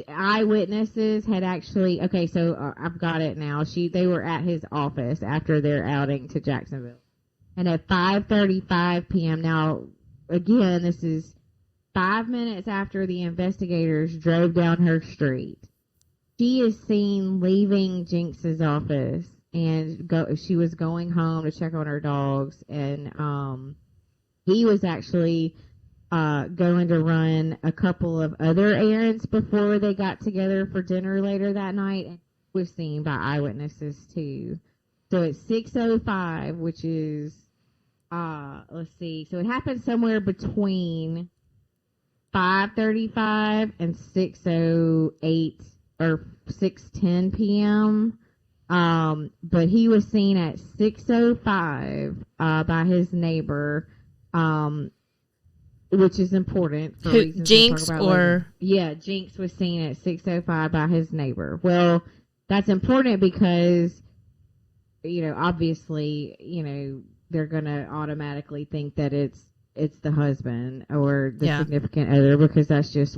eyewitnesses had actually, okay, so I've got it now. They were at his office after their outing to Jacksonville. And at 5:35 p.m., now, again, this is 5 minutes after the investigators drove down her street. She is seen leaving Jinx's office, and she was going home to check on her dogs, and he was actually going to run a couple of other errands before they got together for dinner later that night, and was seen by eyewitnesses too. So it's 6:05, which is let's see. So it happened somewhere between 5:35 and 6:08 or 6:10 p.m. But he was seen at 6:05 by his neighbor, which is important for reasons Jinx we'll talk about later. Yeah, Jinx was seen at 6:05 by his neighbor. Well, that's important because, obviously, they're gonna automatically think that it's the husband or the significant other, because that's just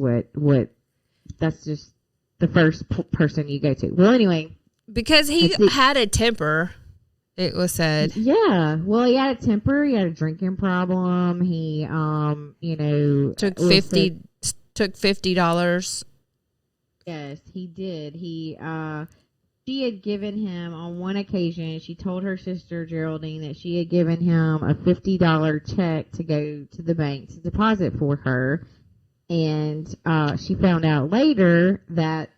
that's just the first person you go to. Well, anyway, because he had a temper, it was said. Yeah, well, he had a temper. He had a drinking problem. He, took $50. Yes, he did. She had given him on one occasion. She told her sister Geraldine that she had given him a $50 check to go to the bank to deposit for her, and she found out later that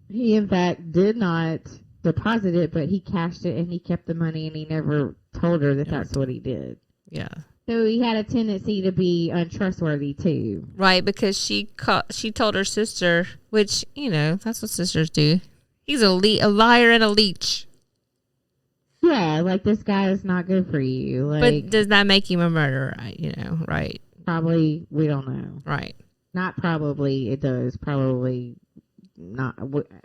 he, in fact, did not deposit it, but he cashed it and he kept the money, and he never told her that that's what he did. Yeah. So he had a tendency to be untrustworthy too. Right, because she told her sister, which, that's what sisters do. He's a liar and a leech. Yeah, like, this guy is not good for you. Like, but does that make him a murderer? Right. Probably, we don't know. Right. Not probably, it does. Probably not.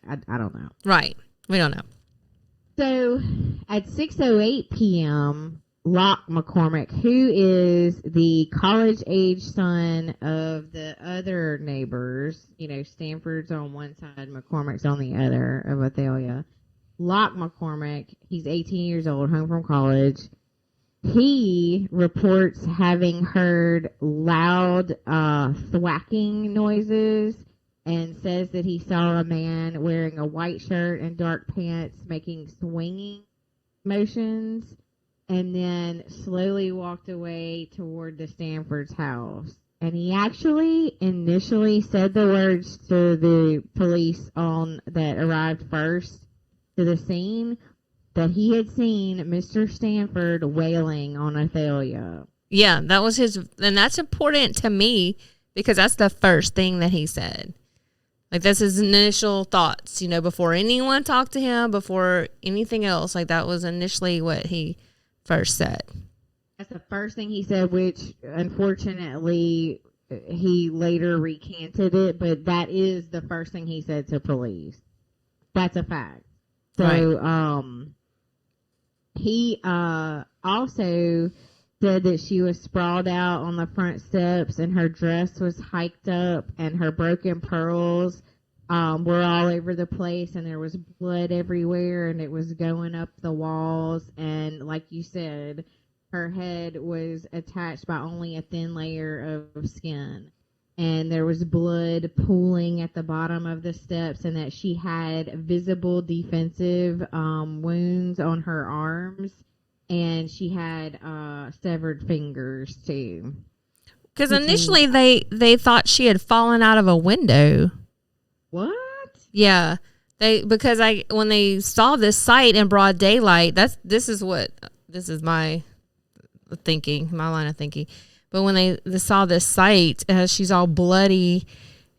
I don't know. Right. We don't know. So at 6:08 p.m., Locke McCormick, who is the college-age son of the other neighbors, Stanford's on one side, McCormick's on the other of Athalia. Locke McCormick, he's 18 years old, home from college. He reports having heard loud thwacking noises, and says that he saw a man wearing a white shirt and dark pants making swinging motions, and then slowly walked away toward the Stanford's house. And he actually initially said the words to the police that arrived first to the scene, that he had seen Mr. Stanford wailing on Athalia. Yeah, that was his, and that's important to me because that's the first thing that he said. Like, that's his initial thoughts, before anyone talked to him, before anything else. Like, that was initially what he first said. That's the first thing he said, which, unfortunately, he later recanted it, but that is the first thing he said to police. That's a fact. So, right. He also said that she was sprawled out on the front steps, and her dress was hiked up, and her broken pearls were all over the place, and there was blood everywhere, and it was going up the walls. And like you said, her head was attached by only a thin layer of skin, and there was blood pooling at the bottom of the steps, and that she had visible defensive wounds on her arms. And she had severed fingers too. Because initially they thought she had fallen out of a window. What? Yeah, because when they saw this sight in broad daylight, this is my thinking, my line of thinking. But when they saw this site, she's all bloody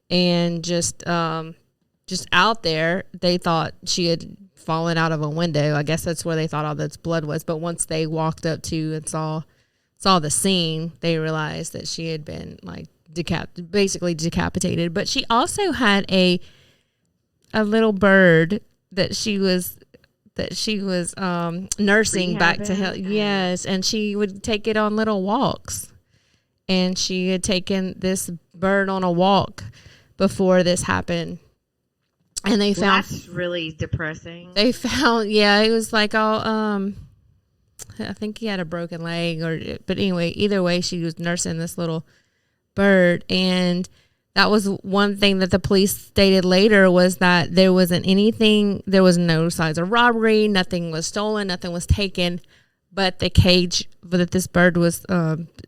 and just out there, they thought she had fallen out of a window. I guess that's where they thought all this blood was. But once they walked up to and saw the scene, they realized that she had been like basically decapitated. But she also had a little bird that she was nursing back to health. Yes, and she would take it on little walks. And she had taken this bird on a walk before this happened. And they found that's really depressing. They found, yeah, it was like all I think he had a broken leg, but anyway, either way, she was nursing this little bird, and that was one thing that the police stated later was that there wasn't anything, there was no signs of robbery, nothing was stolen, nothing was taken, but the cage that this bird was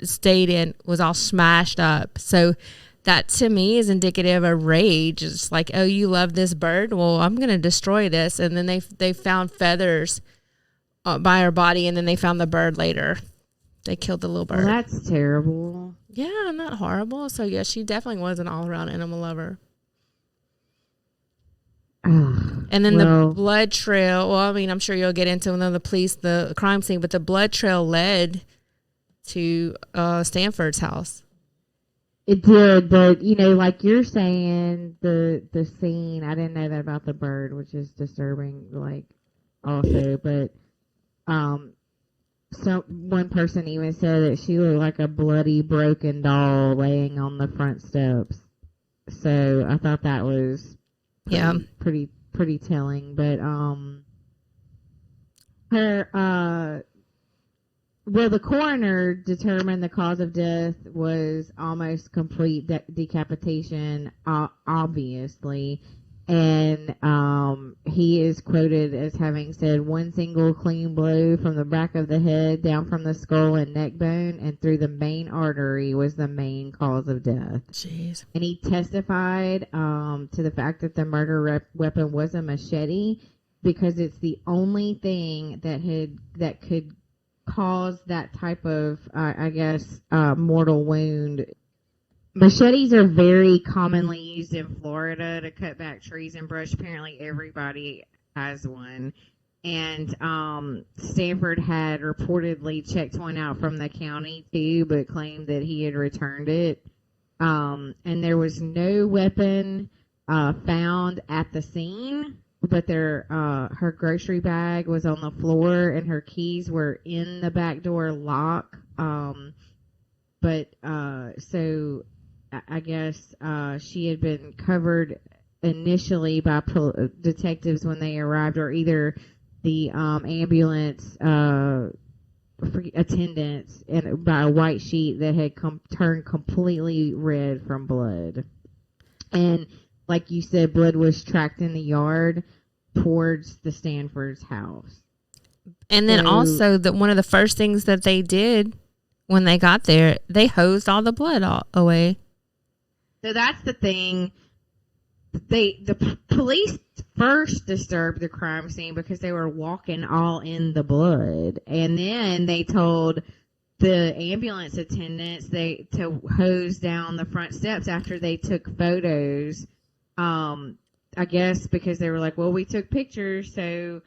stayed in was all smashed up. So that to me is indicative of rage. It's like, oh, you love this bird? Well, I'm going to destroy this. And then they found feathers by her body, and then they found the bird later. They killed the little bird. Well, that's terrible. Yeah, not horrible. So, yeah, she definitely was an all-around animal lover. And then the blood trail, well, I mean, I'm sure you'll get into the crime scene, but the blood trail led to Stanford's house. It did, but, like you're saying, the scene, I didn't know that about the bird, which is disturbing, like, also, but one person even said that she looked like a bloody, broken doll laying on the front steps. So I thought that was pretty telling. But the coroner determined the cause of death was almost complete decapitation, obviously. And he is quoted as having said, one single clean blow from the back of the head down from the skull and neck bone and through the main artery was the main cause of death. Jeez. And he testified to the fact that the murder weapon was a machete because it's the only thing that could cause that type of, mortal wound. Machetes are very commonly used in Florida to cut back trees and brush. Apparently everybody has one. And Stanford had reportedly checked one out from the county too, but claimed that he had returned it. And there was no weapon found at the scene, but her grocery bag was on the floor and her keys were in the back door lock. So I guess she had been covered initially by detectives when they arrived, or either the ambulance attendants, and by a white sheet that had turned completely red from blood. And like you said, blood was tracked in the yard towards the Stanford's house. And then also one of the first things that they did when they got there, they hosed all the blood away. So that's the thing. The police first disturbed the crime scene because they were walking all in the blood, and then they told the ambulance attendants to hose down the front steps after they took photos. I guess because they were like, well, we took pictures, so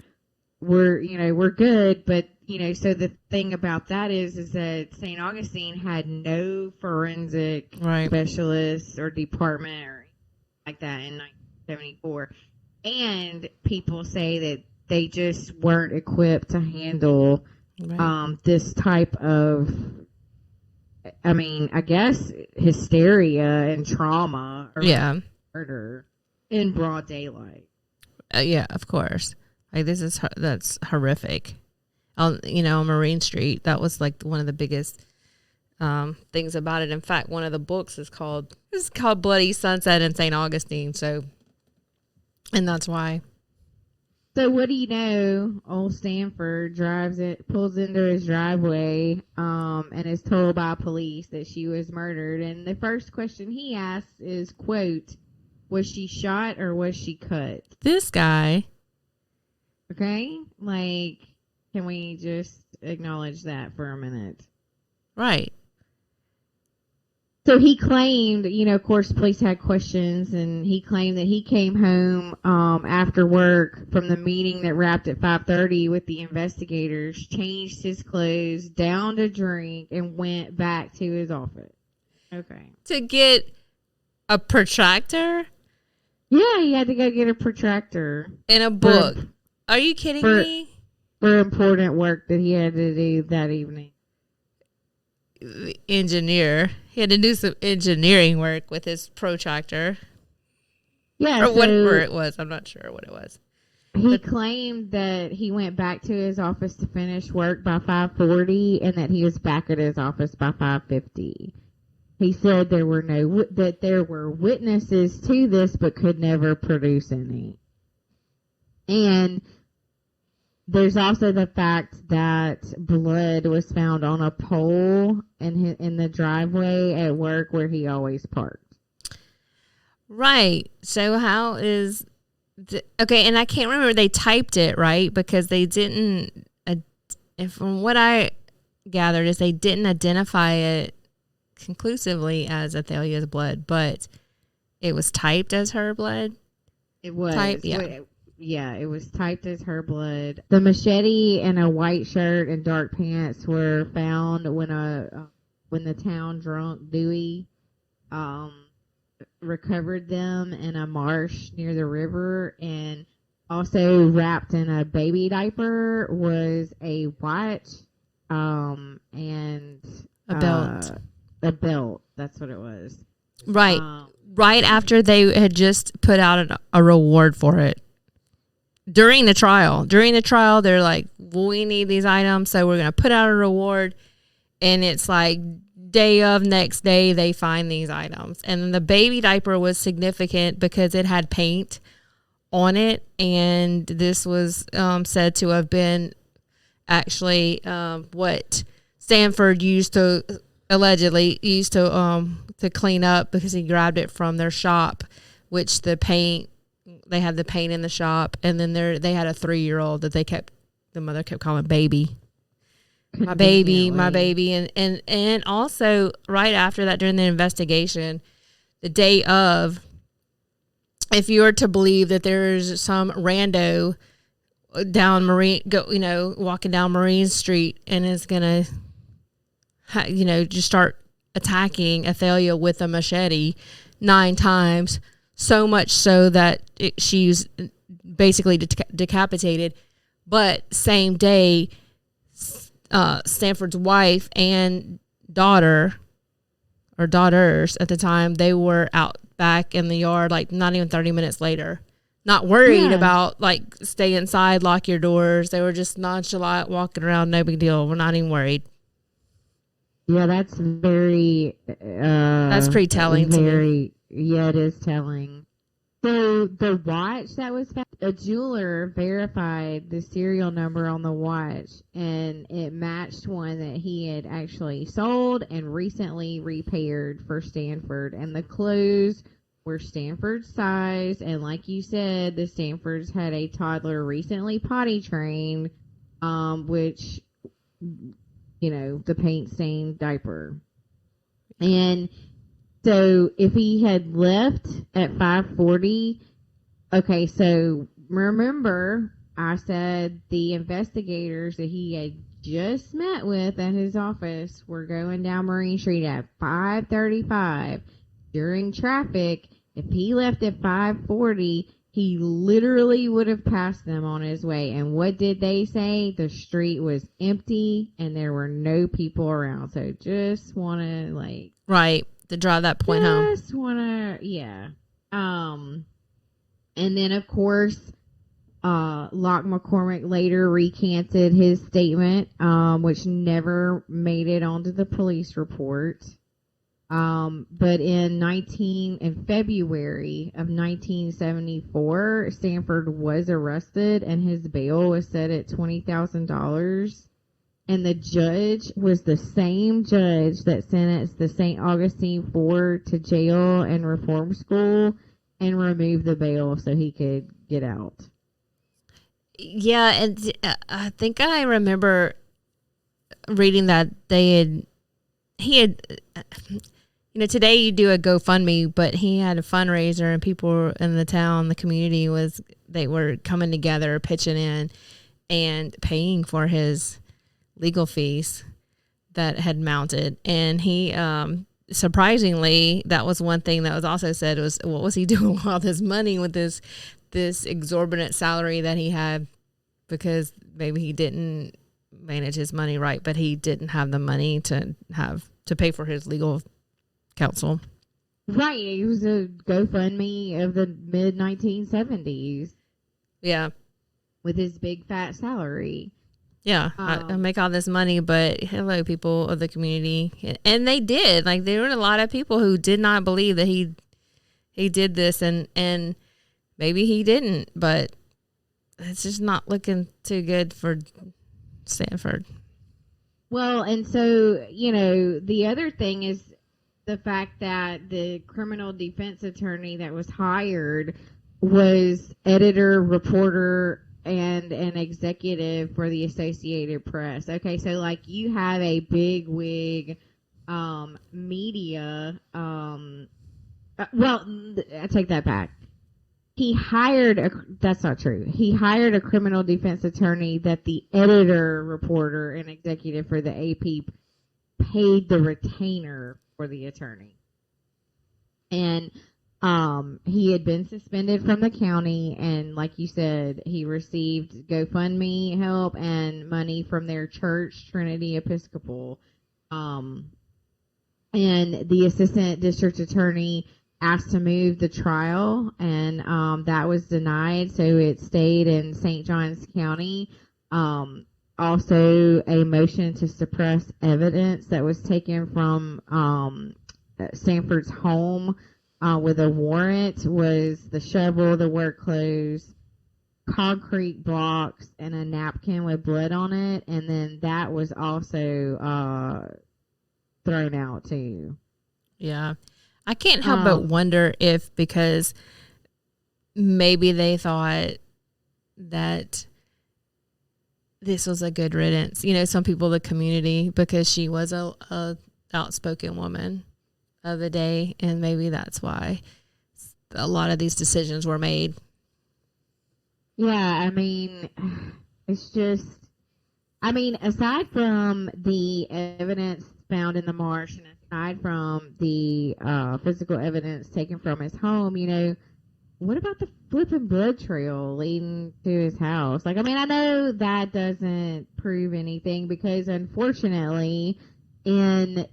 we're good. But so the thing about that is that St. Augustine had no forensic specialists or department or like that in 1974, and people say that they just weren't equipped to handle this type of, I guess, hysteria and trauma or murder in broad daylight. Yeah, of course. Like that's horrific. On Marine Street, that was like one of the biggest things about it. In fact, one of the books is called Bloody Sunset in St. Augustine. So, and that's why. So what do you know? Old Stanford pulls into his driveway, and is told by police that she was murdered. And the first question he asks is, quote, "Was she shot or was she cut?" This guy. Okay, can we just acknowledge that for a minute? Right. So he claimed, of course, police had questions, and he claimed that he came home after work from the meeting that wrapped at 5:30 with the investigators, changed his clothes, downed a drink, and went back to his office. Okay. To get a protractor? Yeah, he had to go get a protractor. And a book. Are you kidding me? For important work that he had to do that evening. Engineer. He had to do some engineering work with his protractor. Yeah, or whatever it was. I'm not sure what it was. He claimed that he went back to his office to finish work by 5:40 and that he was back at his office by 5:50. He said there were witnesses to this but could never produce any. And there's also the fact that blood was found on a pole in the driveway at work where he always parked. Right. So how is... Okay, and I can't remember. They typed it, right? Because they didn't... And from what I gathered is they didn't identify it conclusively as Athalia's blood, but it was typed as her blood. It was. Typed, yeah. Yeah, it was typed as her blood. The machete and a white shirt and dark pants were found when the town drunk Dewey recovered them in a marsh near the river, and also wrapped in a baby diaper was a watch and a belt. A belt. That's what it was. Right. Right after they had just put out a reward for it. During the trial, they're like, well, we need these items, so we're going to put out a reward. And it's like next day, they find these items. And the baby diaper was significant because it had paint on it. And this was said to have been actually what Stanford allegedly used to clean up, because he grabbed it from their shop, which they had the paint in the shop, and then they had a 3-year-old that the mother kept calling baby. My baby. And also right after that, during the investigation, the day of, if you were to believe that there's some rando walking down Marine Street and is going to, just start attacking Athalia with a machete 9 times, so much so that she's basically decapitated. But same day, Stanford's wife and daughter, or daughters at the time, they were out back in the yard, like not even 30 minutes later. Not worried about, like, stay inside, lock your doors. They were just nonchalant, walking around, no big deal. We're not even worried. Yeah, that's very... that's pretty telling to me. Yeah, it is telling. So the watch that was found, a jeweler verified the serial number on the watch, and it matched one that he had actually sold and recently repaired for Stanford. And the clothes were Stanford's size, and like you said, the Stanfords had a toddler recently potty trained, which, the paint stained diaper. And so if he had left at 5:40, okay, so remember I said the investigators that he had just met with at his office were going down Marine Street at 5:35 during traffic. If he left at 5:40, he literally would have passed them on his way. And what did they say? The street was empty and there were no people around. So just want to right, to draw that point home. Just want to, yeah. And then of course, Locke McCormick later recanted his statement, which never made it onto the police report. But in February of 1974, Stanford was arrested and his bail was set at $20,000. And the judge was the same judge that sentenced the St. Augustine 4 to jail and reform school and removed the bail so he could get out. Yeah, and I think I remember reading that they had he had, today you do a GoFundMe, but he had a fundraiser and people in the town, the community they were coming together, pitching in and paying for his legal fees that had mounted. And he, surprisingly, that was one thing that was also said was, what was he doing with all this money with this exorbitant salary that he had? Because maybe he didn't manage his money right, but he didn't have the money to pay for his legal counsel. Right. It was a GoFundMe of the mid 1970s. Yeah. With his big fat salary. Yeah. I make all this money, but hello, people of the community. And they did. Like, there were a lot of people who did not believe that he did this, and maybe he didn't, but it's just not looking too good for Stanford. Well, and so, the other thing is the fact that the criminal defense attorney that was hired was editor, reporter, and an executive for the Associated Press. Okay, so like you have a big wig media. Well, I take that back. That's not true. He hired a criminal defense attorney that the editor, reporter, and executive for the AP paid the retainer for the attorney. And he had been suspended from the county, and like you said, he received GoFundMe help and money from their church, Trinity Episcopal. And the assistant district attorney asked to move the trial, and that was denied, so it stayed in St. Johns County. Also, a motion to suppress evidence that was taken from Stanford's home with a warrant was the shovel, the work clothes, concrete blocks, and a napkin with blood on it, and then that was also thrown out too. Yeah. I can't help but wonder if, because maybe they thought that this was a good riddance. Some people in the community, because she was a outspoken woman of the day, and maybe that's why a lot of these decisions were made. Yeah, it's just, aside from the evidence found in the marsh, and aside from the physical evidence taken from his home, what about the flipping blood trail leading to his house? I know that doesn't prove anything, because unfortunately in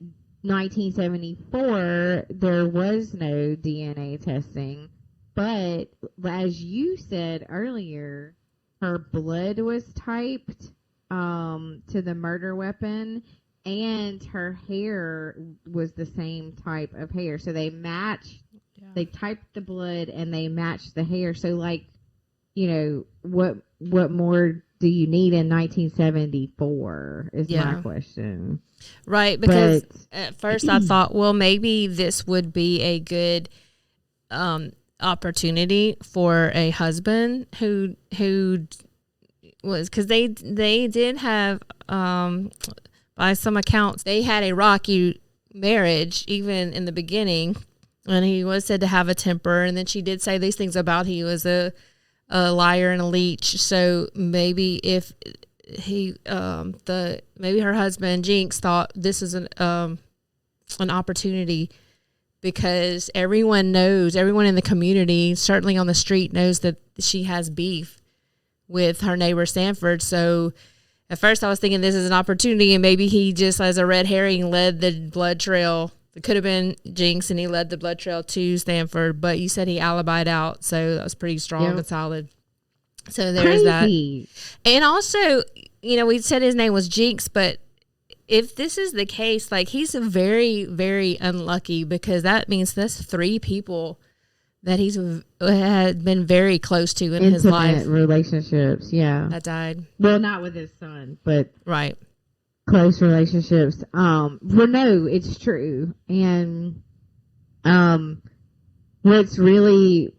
1974 there was no DNA testing, but as you said earlier, her blood was typed to the murder weapon, and her hair was the same type of hair, so they matched. Yeah. They typed the blood and they matched the hair. So, what more do you need in 1974 is my question. Right, because at first I thought, well, maybe this would be a good opportunity for a husband who was, because they did have, by some accounts, they had a rocky marriage even in the beginning, and he was said to have a temper, and then she did say these things about he was a liar and a leech. So maybe if he maybe her husband Jinx thought this is an opportunity, because everyone in the community, certainly on the street, knows that she has beef with her neighbor Stanford. So at first I was thinking this is an opportunity, and maybe he just, as a red herring, led the blood trail. It could have been Jinx, and he led the blood trail to Stanford, but you said he alibied out, so that was pretty strong and solid. So there's that. And also, we said his name was Jinx, but if this is the case, he's very, very unlucky, because that means that's 3 people that he's had been very close to in his life. Relationships, yeah. That died. Well, not with his son, but right. Close relationships. Well, no, it's true. And what's really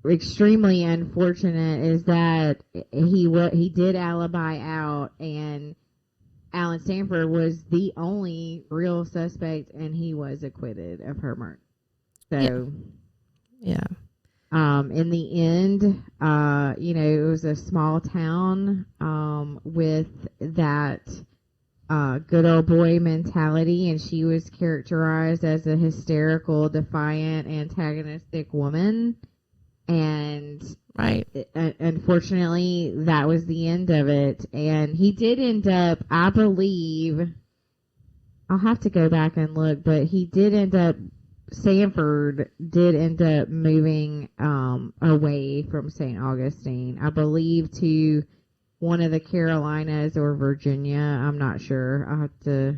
extremely unfortunate is that he did alibi out, and Alan Stanford was the only real suspect, and he was acquitted of her murder. So, yeah. In the end, it was a small town with that good old boy mentality, and she was characterized as a hysterical, defiant, antagonistic woman. And right, unfortunately, that was the end of it. And he did end up, I believe, I'll have to go back and look, but he did end up, Sanford did end up moving away from St. Augustine, I believe, to one of the Carolinas or Virginia. I'm not sure. I'll have to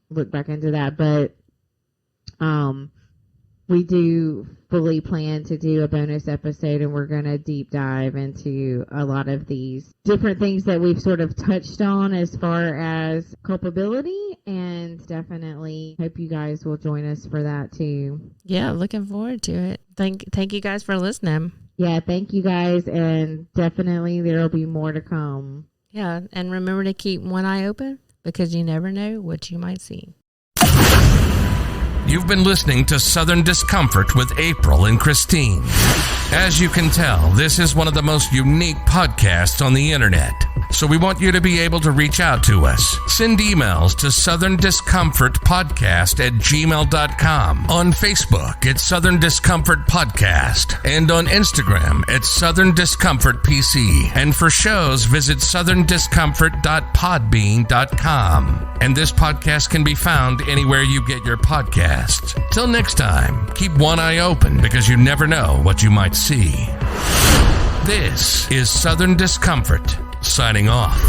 look back into that. But we do fully plan to do a bonus episode, and we're going to deep dive into a lot of these different things that we've sort of touched on as far as culpability, and definitely hope you guys will join us for that too. Yeah, looking forward to it. Thank you guys for listening. Yeah, thank you guys, and definitely there will be more to come. Yeah, and remember to keep one eye open, because you never know what you might see. You've been listening to Southern Discomfort with April and Christine. As you can tell, this is one of the most unique podcasts on the internet. So we want you to be able to reach out to us. Send emails to southerndiscomfortpodcast@gmail.com, on Facebook at Southern Discomfort Podcast, and on Instagram at Southern Discomfort PC. And for shows, visit southerndiscomfort.podbean.com. And this podcast can be found anywhere you get your podcasts. Till next time, keep one eye open, because you never know what you might see. This is Southern Discomfort, signing off.